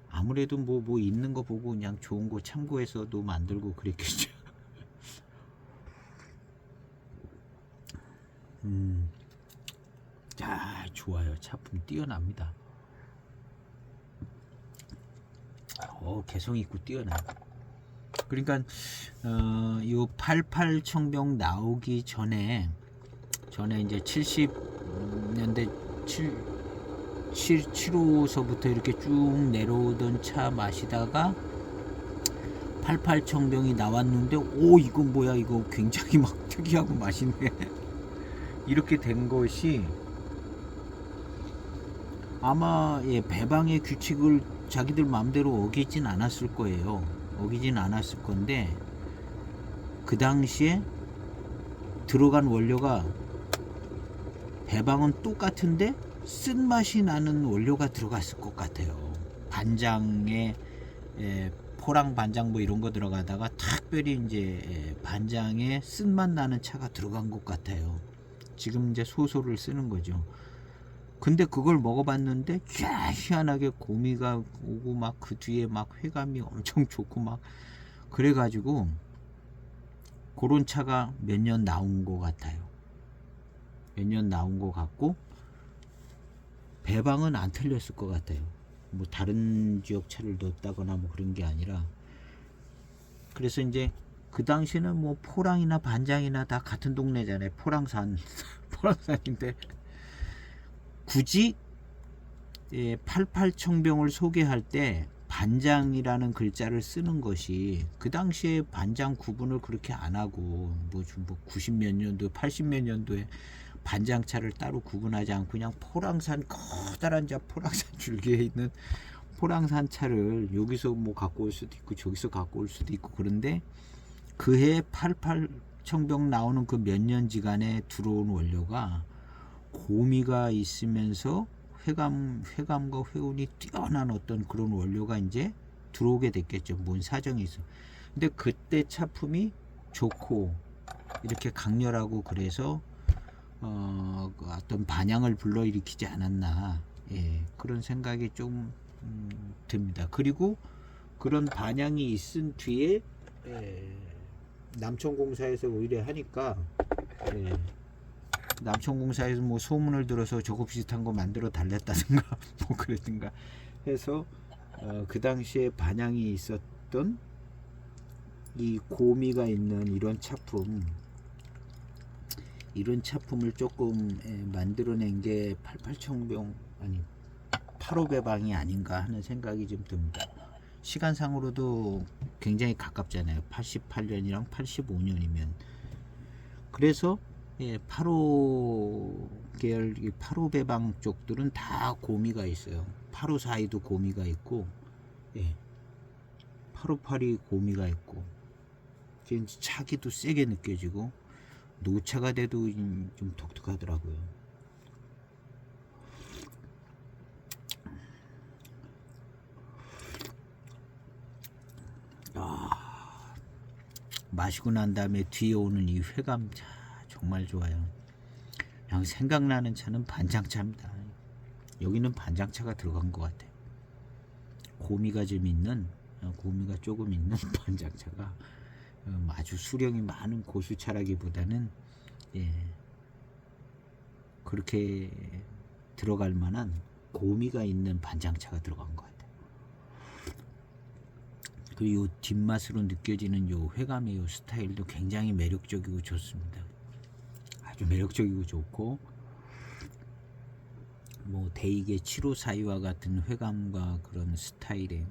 아무래도 뭐 있는 거 보고 그냥 좋은 거 참고해서도 만들고 그랬겠죠. 자, 좋아요. 차품 뛰어납니다. 개성 있고 뛰어나. 그러니까 요 88 청병 나오기 전에 이제 70년대 7호서부터 이렇게 쭉 내려오던 차 마시다가 88 청병이 나왔는데, 이건 뭐야, 이거 굉장히 막 특이하고 맛있네. 이렇게 된 것이 아마 배방의 규칙을 자기들 마음대로 어기진 않았을 거예요. 어기진 않았을 건데, 그 당시에 들어간 원료가 배방은 똑같은데 쓴맛이 나는 원료가 들어갔을 것 같아요. 반장에 포랑 반장 뭐 이런 거 들어가다가 특별히 이제 반장에 쓴맛 나는 차가 들어간 것 같아요. 지금 이제 소소를 쓰는 거죠. 근데 그걸 먹어봤는데 희한하게 고미가 오고 막 그 뒤에 막 회감이 엄청 좋고 막 그래가지고 그런 차가 몇 년 나온 것 같아요. 몇 년 나온 것 같고, 배방은 안 틀렸을 것 같아요. 뭐 다른 지역 차를 넣었다거나 뭐 그런 게 아니라. 그래서 이제 그 당시에는 뭐 포랑이나 반장이나 다 같은 동네잖아요. 포랑산인데 굳이 88 청병을 소개할 때 반장이라는 글자를 쓰는 것이 그 당시에 반장 구분을 그렇게 안 하고 뭐 90몇 년도 80몇 년도에 반장차를 따로 구분하지 않고 그냥 포랑산 커다란 포랑산 줄기에 있는 포랑산 차를 여기서 뭐 갖고 올 수도 있고 저기서 갖고 올 수도 있고 그런데 그해 88 청병 나오는 그 몇 년지간에 들어온 원료가 고미가 있으면서 회감과 회운이 뛰어난 어떤 그런 원료가 이제 들어오게 됐겠죠. 뭔 사정이 있어. 근데 그때 차품이 좋고 이렇게 강렬하고 그래서 어떤 반향을 불러일으키지 않았나, 예, 그런 생각이 좀 듭니다. 그리고 그런 반향이 있은 뒤에 남천공사에서 오히려 하니까, 예, 남천공사에서 뭐 소문을 들어서 저거 비슷한 거 만들어 달랬다든가 뭐 그랬든가 해서 그 당시에 반향이 있었던 이 고미가 있는 이런 차품을 조금 만들어낸 게 88청병 아니 85배방이 아닌가 하는 생각이 좀 듭니다. 시간상으로도 굉장히 가깝잖아요. 88년이랑 85년이면. 그래서 8호 계열 8호배방 쪽들은 다 고미가 있어요. 8호사이도 고미가 있고, 858이 고미가 있고, 차기도 세게 느껴지고 노차가 돼도 좀 독특하더라고요. 마시고 난 다음에 뒤에 오는 이 회감 정말 좋아요. 그냥 생각나는 차는 반장차입니다. 여기는 반장차가 들어간 것 같아요. 고미가 조금 있는 반장차가 아주 수령이 많은 고수차라기보다는, 예, 그렇게 들어갈 만한 고미가 있는 반장차가 들어간 것 같아요. 그리고 요 뒷맛으로 느껴지는 요 회감의 요 스타일도 굉장히 매력적이고 좋습니다. 아주 매력적이고 좋고, 뭐 대익의 7호사이와 같은 회감과 그런 스타일의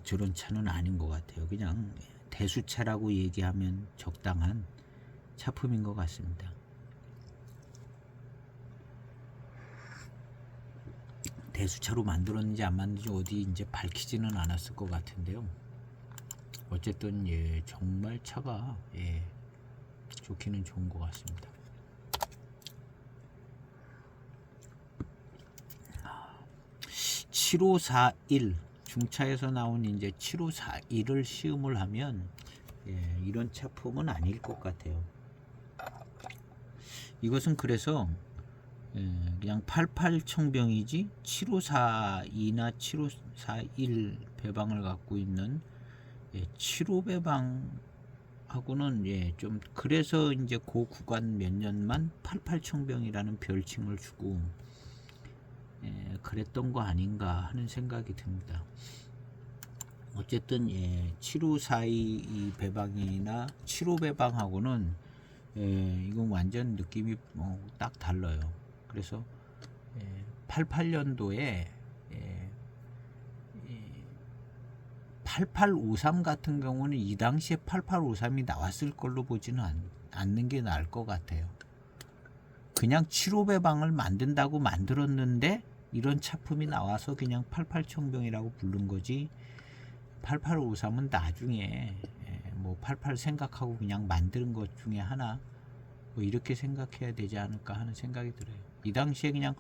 저런 차는 아닌 것 같아요. 그냥 대수차라고 얘기하면 적당한 차품인 것 같습니다. 대수차로 만들었는지 안 만들었는지 어디 이제 밝히지는 않았을 것 같은데요. 어쨌든 정말 차가 좋기는 좋은 것 같습니다. 7541 중차에서 나온 이제 7541을 시음을 하면 이런 차품은 아닐 것 같아요. 이것은 그래서 그냥 88청병이지 7542나 7541 배방을 갖고 있는 75배방하고는 좀 그래서 이제 그 구간 몇 년만 88청병이라는 별칭을 주고 그랬던 거 아닌가 하는 생각이 듭니다. 어쨌든 7542 배방이나 75배방하고는 이건 완전 느낌이 딱 달라요. 그래서 88년도에 8853 같은 경우는 이 당시에 8853이 나왔을 걸로 보지는 않는 게 나을 것 같아요. 그냥 75배방을 만든다고 만들었는데 이런 차품이 나와서 그냥 88청병이라고 부른 거지, 8853은 나중에 뭐 88 생각하고 그냥 만드는 것 중에 하나, 뭐 이렇게 생각해야 되지 않을까 하는 생각이 들어요. 이 당시에 그냥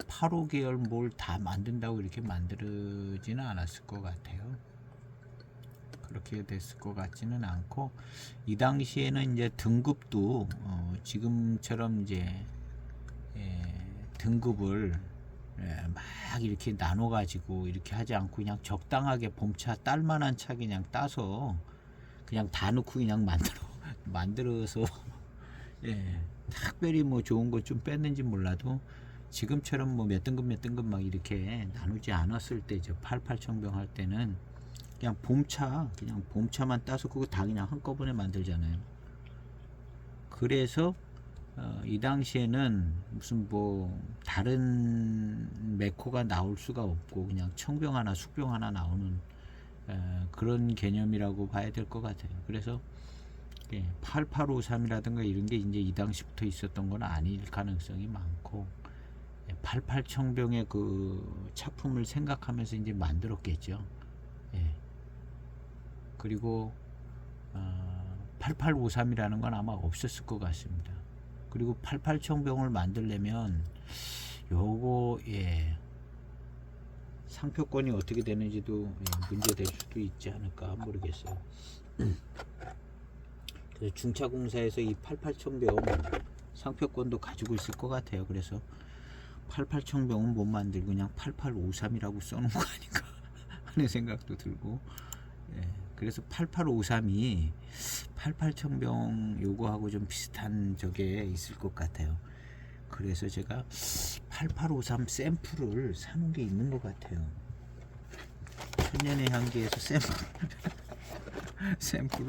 85 계열 뭘 다 만든다고 이렇게 만들지는 않았을 것 같아요. 그렇게 됐을 것 같지는 않고, 이 당시에는 이제 등급도 지금처럼 이제 등급을 막 이렇게 나눠 가지고 이렇게 하지 않고 그냥 적당하게 봄차 딸만한 차 그냥 따서 그냥 다 넣고 그냥 만들어서 특별히 뭐 좋은 것 좀 뺐는지 몰라도 지금처럼 뭐 몇 등급 막 이렇게 나누지 않았을 때, 저 88청병 할 때는 그냥 봄차만 따서 그거 다 그냥 한꺼번에 만들잖아요. 그래서 이 당시에는 무슨 뭐 다른 메코가 나올 수가 없고 그냥 청병 하나 숙병 하나 나오는 그런 개념이라고 봐야 될 것 같아요. 그래서 8853이라든가 이런 게 이제 이 당시부터 있었던 건 아닐 가능성이 많고 88 청병의 그 작품을 생각하면서 이제 만들었겠죠. 예. 그리고 8853이라는 건 아마 없었을 것 같습니다. 그리고 88 청병을 만들려면 요거 상표권이 어떻게 되는지도 문제될 수도 있지 않을까 모르겠어요. 그래서 중차공사에서 이 88 청병 상표권도 가지고 있을 것 같아요. 그래서 88 청병은 못 만들고 그냥 8853이라고 써놓은 거 아닌가 하는 생각도 들고, 그래서 8853이 88 청병 요거하고 좀 비슷한 저게 있을 것 같아요. 그래서 제가 8853 샘플을 사놓은 게 있는 것 같아요. 천년의 향기에서 샘플을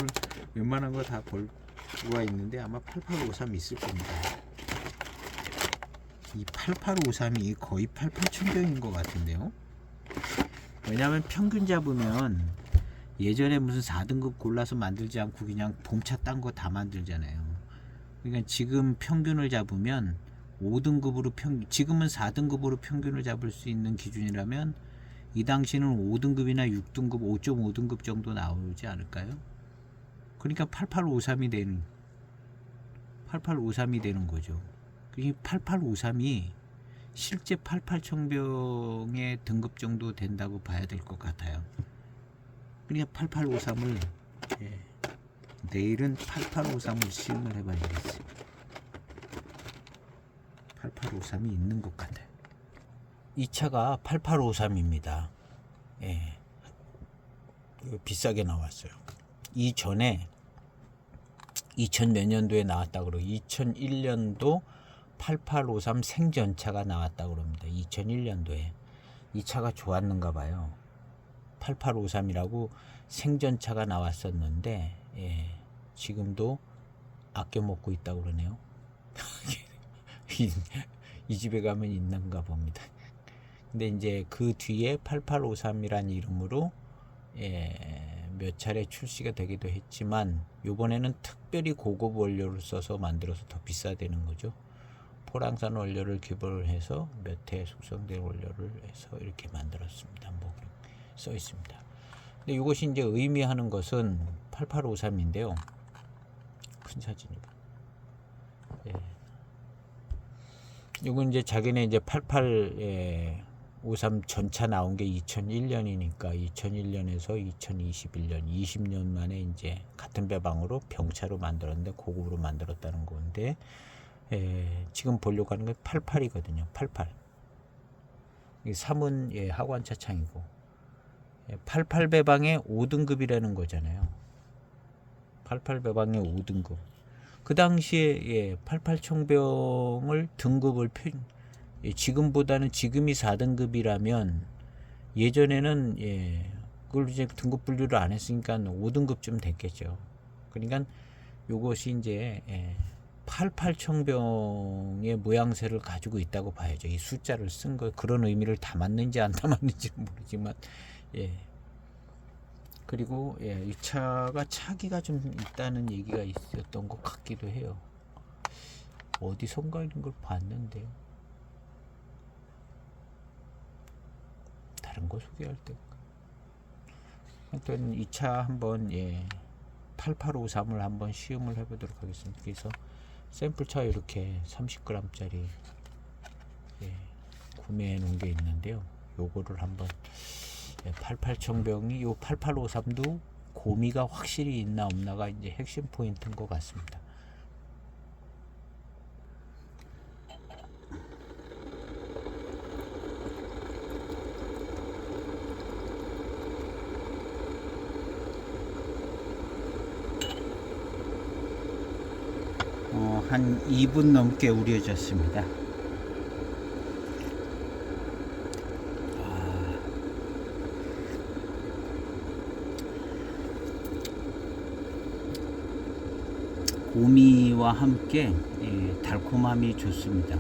웬만한 거 다 볼 수가 있는데 아마 8853 있을 겁니다. 이 8853이 거의 88 청병인 것 같은데요. 왜냐하면 평균 잡으면 예전에 무슨 4등급 골라서 만들지 않고 그냥 봄차 딴 거 다 만들잖아요. 그러니까 지금 평균을 잡으면 5등급으로 지금은 4등급으로 평균을 잡을 수 있는 기준이라면 이 당시는 5등급이나 6등급, 5.5등급 정도 나오지 않을까요? 그러니까 8853이 되는 거죠. 이 8853이 실제 88 청병의 등급 정도 된다고 봐야 될 것 같아요. 그러니까 8853을 내일은 8853을 시음을 해봐야겠어요. 8853이 있는 것 같아요. 이 차가 8853입니다. 비싸게 나왔어요. 이전에 2000 몇 년도에 나왔다 그러고 2001년도 8853 생전차가 나왔다 그럽니다. 2001년도에 이 차가 좋았는가 봐요. 8853이라고 생전차가 나왔었는데 지금도 아껴 먹고 있다고 그러네요. 이 집에 가면 있는가 봅니다. 근데 이제 그 뒤에 8853이라는 이름으로 몇 차례 출시가 되기도 했지만 요번에는 특별히 고급 원료를 써서 만들어서 더 비싸되는 거죠. 포랑산 원료를 기본으로 해서 몇 해 숙성된 원료를 해서 이렇게 만들었습니다. 뭐 써 있습니다. 근데 이것이 이제 의미하는 것은 8853인데요. 큰 사진이고. 이건 이제 자기네 이제 8853 전차 나온 게 2001년이니까 2001년에서 2021년 20년 만에 이제 같은 배방으로 병차로 만들었는데 고급으로 만들었다는 건데 지금 보려고 하는 게 88이거든요. 88. 이 3은 하관차 창이고 88 배방의 5등급이라는 거잖아요. 88 배방의 5등급. 그 당시에 88 청병을 등급을 지금보다는 지금이 4등급이라면 예전에는 그걸 이제 등급 분류를 안 했으니까 5등급쯤 됐겠죠. 그러니까 요것이 이제 88 청병의 모양새를 가지고 있다고 봐야죠. 이 숫자를 쓴 거 그런 의미를 담았는지 안 담았는지는 모르지만 그리고 이 차가 차기가 좀 있다는 얘기가 있었던 것 같기도 해요. 어디선가 이런 걸 봤는데 다른 거 소개할 때 하여튼 이 차 한번 8853을 한번 시음을 해보도록 하겠습니다. 그래서 샘플차 이렇게 30g짜리 구매해 놓은 게 있는데요. 요거를 한번 88 청병이 요 8853도 고미가 확실히 있나 없나가 이제 핵심 포인트인 것 같습니다. 한 2분 넘게 우려졌습니다. 고미와 함께 달콤함이 좋습니다.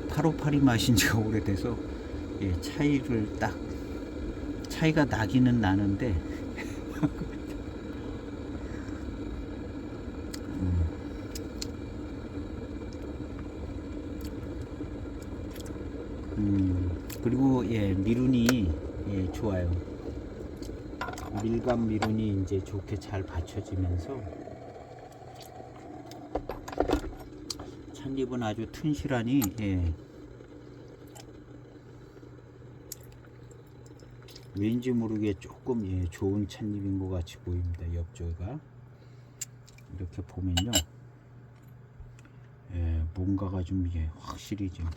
858이 마신 지가 오래돼서 차이가 나기는 나는데 그리고 미룬이 좋아요. 밀감 미룬이 이제 좋게 잘 받쳐지면서 찻잎은 아주 튼실하니 왠지 모르게 조금 좋은 찻잎인 것 같이 보입니다. 옆쪽가 이렇게 보면요, 뭔가가 좀 확실히 좀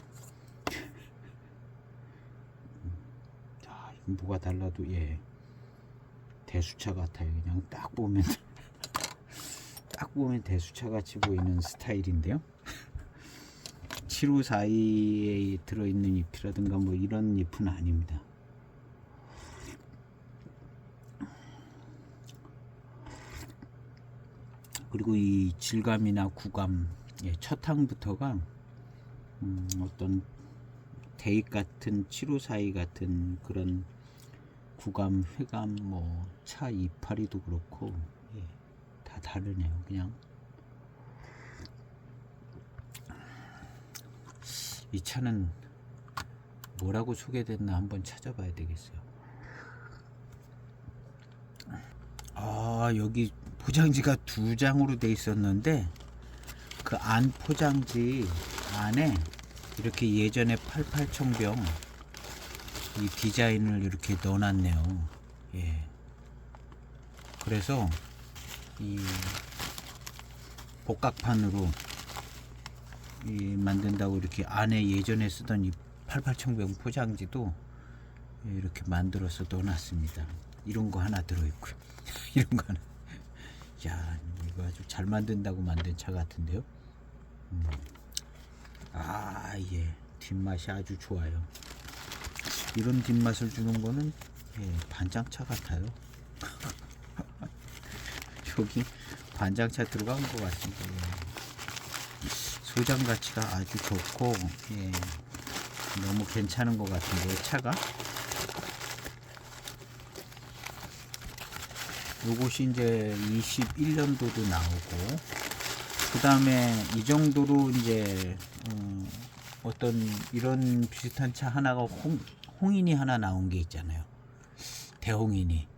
뭐가 달라도 대수차 같아요. 그냥 딱 보면 대수차 같이 보이는 스타일인데요. 754에 들어있는 잎이라든가 뭐 이런 잎은 아닙니다. 그리고 이 질감이나 구감, 첫 항부터가 어떤 대입 같은 754 같은 그런 구감, 회감, 뭐 차 이파리도 그렇고 다 다르네요. 그냥 이 차는 뭐라고 소개됐나 한번 찾아봐야 되겠어요. 여기 포장지가 2장으로 돼 있었는데 그 안 포장지 안에 이렇게 예전에 88청병 이 디자인을 이렇게 넣어놨네요. 그래서 이 복각판으로 만든다고 이렇게 안에 예전에 쓰던 이 88청병 포장지도 이렇게 만들어서 넣어놨습니다. 이런 거 하나 들어있고요. 이런 거 하나. 야, 이거 아주 잘 만든다고 만든 차 같은데요. 뒷맛이 아주 좋아요. 이런 뒷맛을 주는 거는 반장차 같아요. 여기 반장차 들어간 것 같습니다. 소장 가치가 아주 좋고 너무 괜찮은 것 같은데요, 차가. 요것이 이제 21년도도 나오고, 그 다음에 이 정도로 이제 어떤 이런 비슷한 차 하나가 홍인이 하나 나온 게 있잖아요. 대홍인이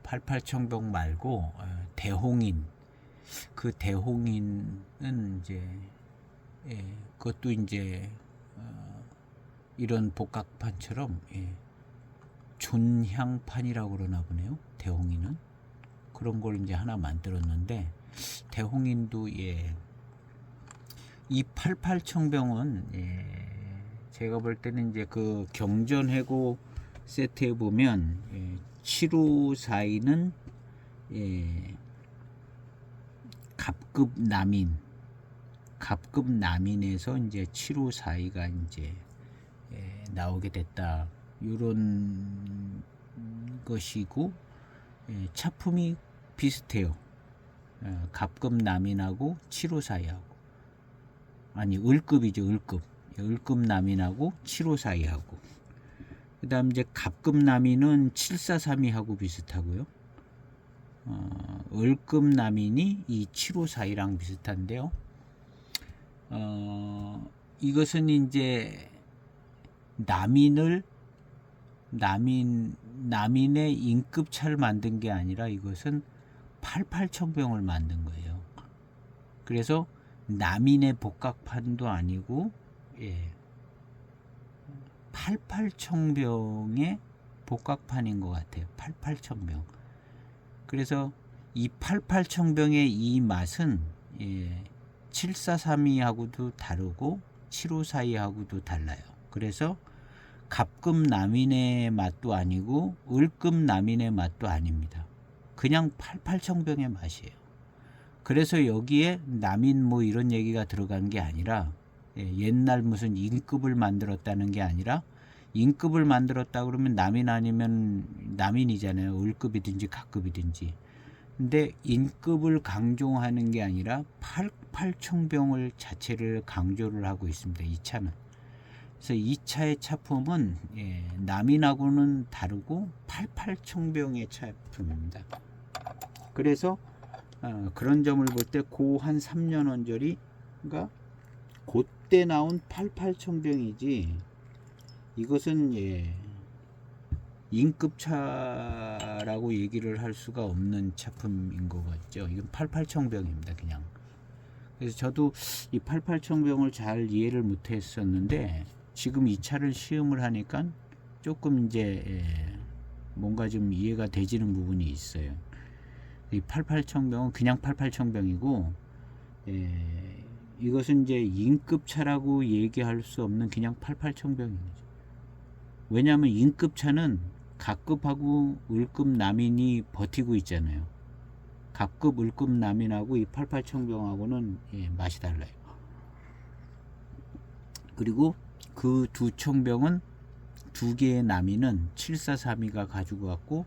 88청병 말고 대홍인, 그 대홍인은 이제 그것도 이제 이런 복각판처럼 존향판이라고 그러나 보네요. 대홍인은 그런 걸 이제 하나 만들었는데, 대홍인도 이 88청병은 제가 볼 때는 이제 그 경전해고 세트에 보면 7542는 갑급 남인에서 이제 7542가 이제 나오게 됐다, 이런 것이고, 차품이 비슷해요. 갑급 남인하고 7542하고, 아니 을급이죠. 을급 남인하고 7542하고, 그 다음 이제 갑급 남인은 7432하고 비슷하고요. 을급 남인이 이 7542랑 비슷한데요. 이것은 이제 남인의 인급차를 만든 게 아니라 이것은 88청병을 만든 거예요. 그래서 남인의 복각판도 아니고 88청병의 복각판인 것 같아요. 88청병. 그래서 이 88청병의 이 맛은 7432하고도 다르고 7542하고도 달라요. 그래서 갑급 남인의 맛도 아니고 을급 남인의 맛도 아닙니다. 그냥 88청병의 맛이에요. 그래서 여기에 남인 뭐 이런 얘기가 들어간 게 아니라, 옛날 무슨 인급을 만들었다는 게 아니라, 인급을 만들었다 그러면 남인 아니면 남인이잖아요. 을급이든지 갑급이든지. 근데 인급을 강조하는 게 아니라 88청병을 자체를 강조를 하고 있습니다. 이 차는. 그래서 이 차의 차품은 남인하고는 다르고 88청병의 차품입니다. 그래서 그런 점을 볼 때 고 한 3년 언저리가 그때 나온 88청병이지 이것은 인급차라고 얘기를 할 수가 없는 차품인 것 같죠. 이건 88청병입니다. 그냥. 그래서 저도 이 88청병을 잘 이해를 못했었는데 지금 이 차를 시음을 하니까 조금 이제 뭔가 좀 이해가 되지는 부분이 있어요. 이 88청병은 그냥 88청병이고 이것은 이제 인급차라고 얘기할 수 없는 그냥 88청병입니다. 왜냐하면 인급차는 갑급하고 을급 남인이 버티고 있잖아요. 갑급 을급 남인하고 이 88청병하고는 맛이 달라요. 그리고 그 두 청병은 두 개의 남인은 7432가 가지고 왔고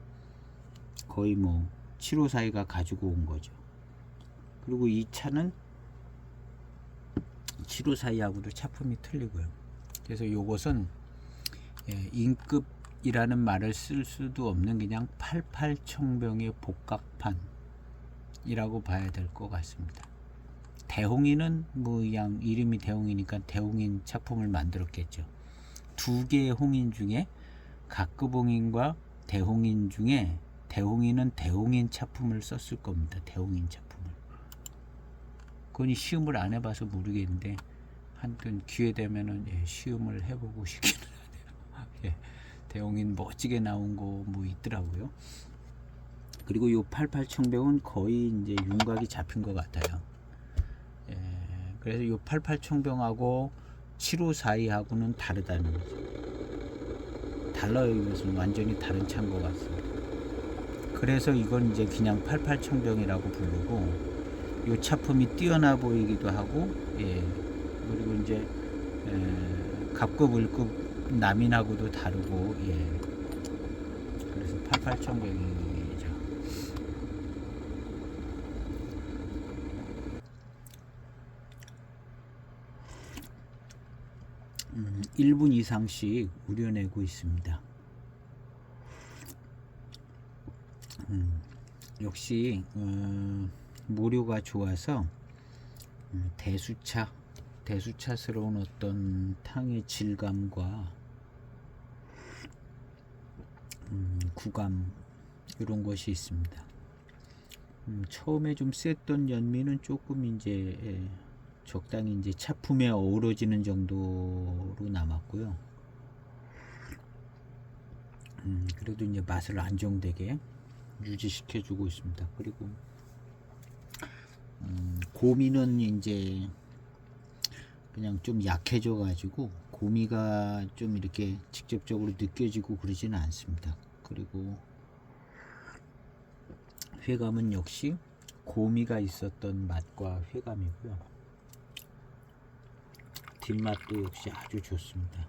거의 뭐 7542가 가지고 온 거죠. 그리고 이 차는 7542하고도 차품이 틀리고요. 그래서 요것은 인급이라는 말을 쓸 수도 없는 그냥 88청병의 복각판이라고 봐야 될 것 같습니다. 대홍이는 뭐 그냥 이름이 대홍이니까 대홍인 차품을 만들었겠죠. 두 개의 홍인 중에 갑급홍인과 대홍인 중에 대홍이는 대홍인 차품을 썼을 겁니다. 대홍인 차품을. 그건 시음을 안 해봐서 모르겠는데 한편 기회 되면은 시음을 해보고 싶기는 하네요. 대홍인 멋지게 나온 거 뭐 있더라고요. 그리고 요 88청병은 거의 이제 윤곽이 잡힌 것 같아요. 그래서 요 88청병하고 7542하고는 다르다는 거죠. 달라요. 이것은 완전히 다른 차인 것 같습니다. 그래서 이건 이제 그냥 88청병이라고 부르고 요 차품이 뛰어나 보이기도 하고 그리고 이제 갑급 을급 남인하고도 다르고 그래서 88청병이죠. 1분 이상씩 우려내고 있습니다. 역시 모료가 좋아서 대수차스러운 어떤 탕의 질감과 구감 이런 것이 있습니다. 처음에 좀 셌던 연미는 조금 이제 적당히 이제 차품에 어우러지는 정도로 남았고요. 그래도 이제 맛을 안정되게 유지시켜주고 있습니다. 그리고 고미는 이제 그냥 좀 약해져 가지고 고미가 좀 이렇게 직접적으로 느껴지고 그러지는 않습니다. 그리고 회감은 역시 고미가 있었던 맛과 회감이고요. 뒷맛도 역시 아주 좋습니다.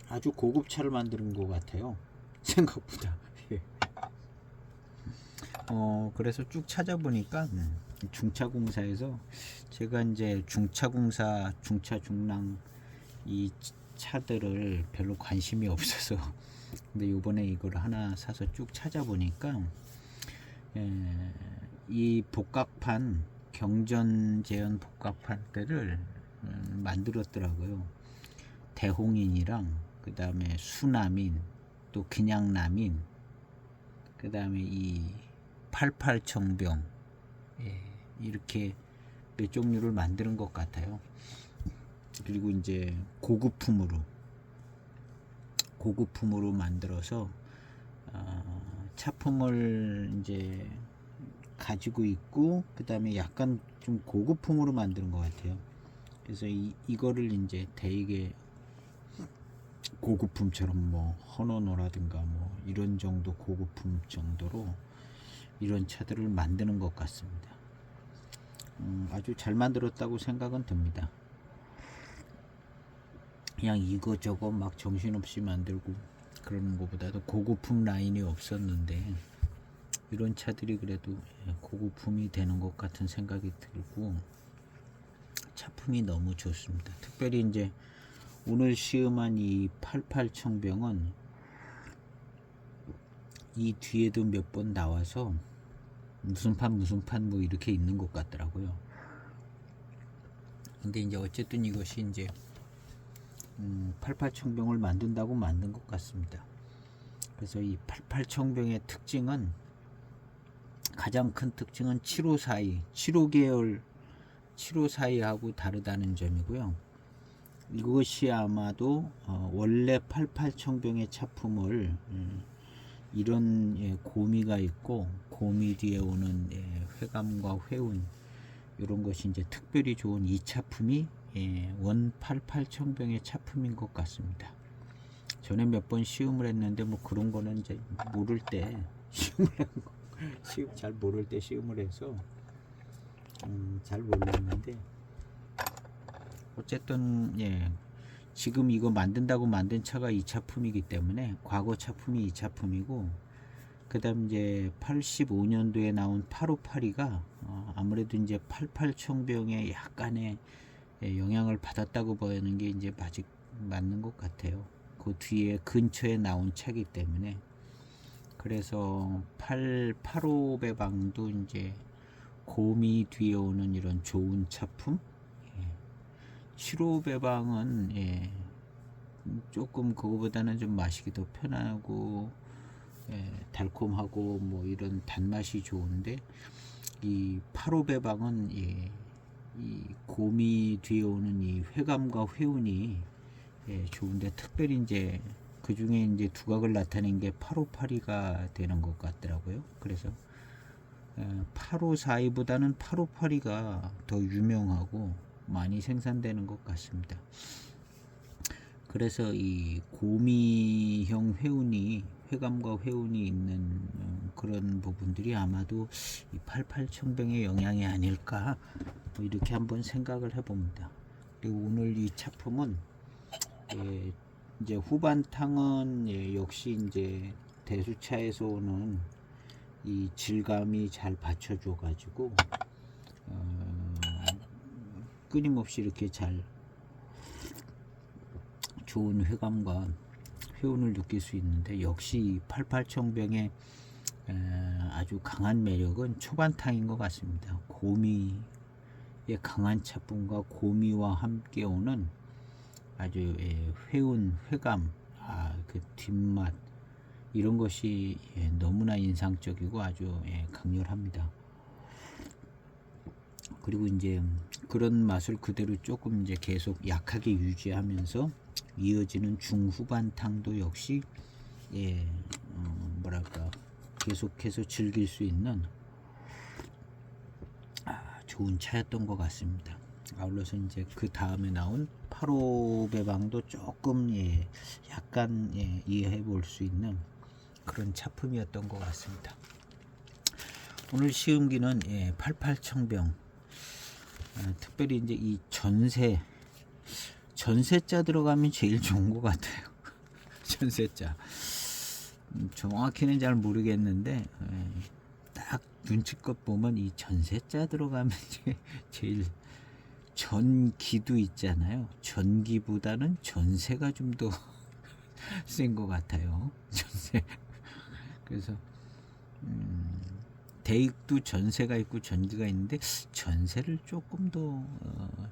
아주 고급차를 만드는 것 같아요. 생각보다. 그래서 쭉 찾아보니까 중차공사에서 제가 이제 중차공사, 중차중랑 이 차들을 별로 관심이 없어서 근데 요번에 이걸 하나 사서 쭉 찾아보니까 이 복각판 경전제연 복각판대를 만들었더라고요. 대홍인이랑 그 다음에 수남인 또 그냥 남인 그 다음에 이 88청병 이렇게 몇 종류를 만드는 것 같아요. 그리고 이제 고급품으로 만들어서 차품을 이제 가지고 있고 그 다음에 약간 좀 고급품으로 만드는 것 같아요. 그래서 이거를 이제 되게 고급품처럼 뭐 헌어노라든가 뭐 이런 정도 고급품 정도로 이런 차들을 만드는 것 같습니다. 아주 잘 만들었다고 생각은 듭니다. 그냥 이거저거 막 정신없이 만들고 그러는 것보다도 고급품 라인이 없었는데 이런 차들이 그래도 고급품이 되는 것 같은 생각이 들고 차품이 너무 좋습니다. 특별히 이제 오늘 시음한 이 88 청병은 이 뒤에도 몇 번 나와서 무슨 판 뭐 이렇게 있는 것 같더라고요. 근데 이제 어쨌든 이것이 이제 88 청병을 만든다고 만든 것 같습니다. 그래서 이 88 청병의 특징은 가장 큰 특징은 754이 75계열 754이하고 다르다는 점이고요. 이것이 아마도 원래 88 청병의 차품을 이런 고미가 있고 고미 뒤에 오는 회감과 회운 이런 것이 이제 특별히 좋은 이 차품이 원 88 청병의 차품인 것 같습니다. 전에 몇 번 시음을 했는데 뭐 그런 거는 이제 모를 때 시음을 잘 모를 때 시음을 해서 잘 몰랐는데 어쨌든 지금 이거 만든다고 만든 차가 이 차품이기 때문에 과거 차품이 이 차품이고 그 다음 이제 85년도에 나온 8582가 아무래도 이제 88 청병에 약간의 영향을 받았다고 보이는 게 이제 맞는 것 같아요. 그 뒤에 근처에 나온 차기 때문에 그래서 85 배방도 이제 고미 뒤에 오는 이런 좋은 차품 75 배방은 조금 그거보다는 좀 마시기 더 편하고 달콤하고 뭐 이런 단맛이 좋은데 이 85 배방은 이 고미 뒤에 오는 이 회감과 회운이 좋은데 특별히 이제 그 중에 이제 두각을 나타낸 게 8582가 되는 것 같더라고요. 그래서 8542보다는 8582가 더 유명하고 많이 생산되는 것 같습니다. 그래서 이 고미형 회운이 회감과 회운이 있는 그런 부분들이 아마도 이 88 청병의 영향이 아닐까 뭐 이렇게 한번 생각을 해봅니다. 그리고 오늘 이 차품은 이제 후반탕은 역시 이제 대수차에서 오는 이 질감이 잘 받쳐줘 가지고 끊임없이 이렇게 잘 좋은 회감과 회운을 느낄 수 있는데 역시 88 청병의 아주 강한 매력은 초반탕인 것 같습니다. 고미의 강한 차품과 고미와 함께 오는 아주 회운, 회감, 그 뒷맛 이런 것이 너무나 인상적이고 아주 강렬합니다. 그리고 이제 그런 맛을 그대로 조금 이제 계속 약하게 유지하면서 이어지는 중후반탕도 역시 뭐랄까 계속해서 즐길 수 있는 좋은 차였던 것 같습니다. 아울러서 이제 그 다음에 나온 85 배방도 조금 약간 이해해 볼 수 있는 그런 차품이었던 것 같습니다. 오늘 시음기는 88 청병 특별히 이제 이 전세자 들어가면 제일 좋은 것 같아요. 전세자 정확히는 잘 모르겠는데 딱 눈치껏 보면 이 전세자 들어가면 제일 전기도 있잖아요. 전기보다는 전세가 좀 더 센 것 같아요. 전세. 그래서 대익도 전세가 있고 전기가 있는데 전세를 조금 더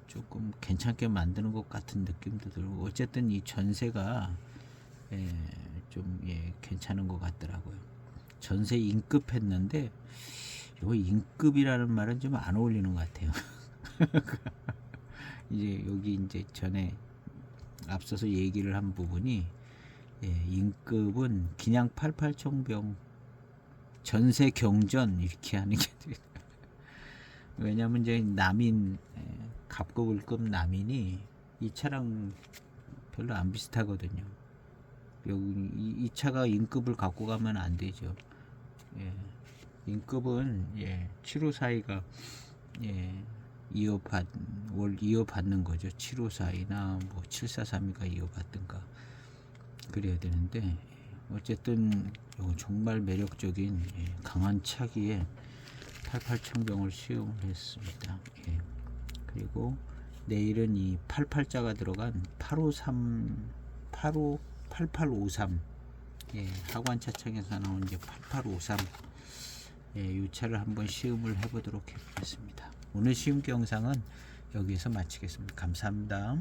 조금 괜찮게 만드는 것 같은 느낌도 들고 어쨌든 이 전세가 좀 괜찮은 것 같더라고요. 전세 인급 했는데 요 인급이라는 말은 좀 안 어울리는 것 같아요. 이제 여기 이제 전에 앞서서 얘기를 한 부분이 인급은 그냥 88 청병 전세 경전 이렇게 하는 게 왜냐면 이제 남인 갑급을급 남인이 이 차랑 별로 안 비슷하거든요. 여기 이 차가 인급을 갖고 가면 안 되죠. 인급은 754이가 이어받는 거죠. 754이나 뭐 743이가 이어받든가 그래야 되는데 어쨌든 정말 매력적인 강한 차기에 88 청병을 시음했습니다. 그리고 내일은 이 88자가 들어간 853 8853 하관 차창에서 나온 이제 8853 이 차를 한번 시음을 해보도록 하겠습니다. 오늘 시음기 영상은 여기에서 마치겠습니다. 감사합니다.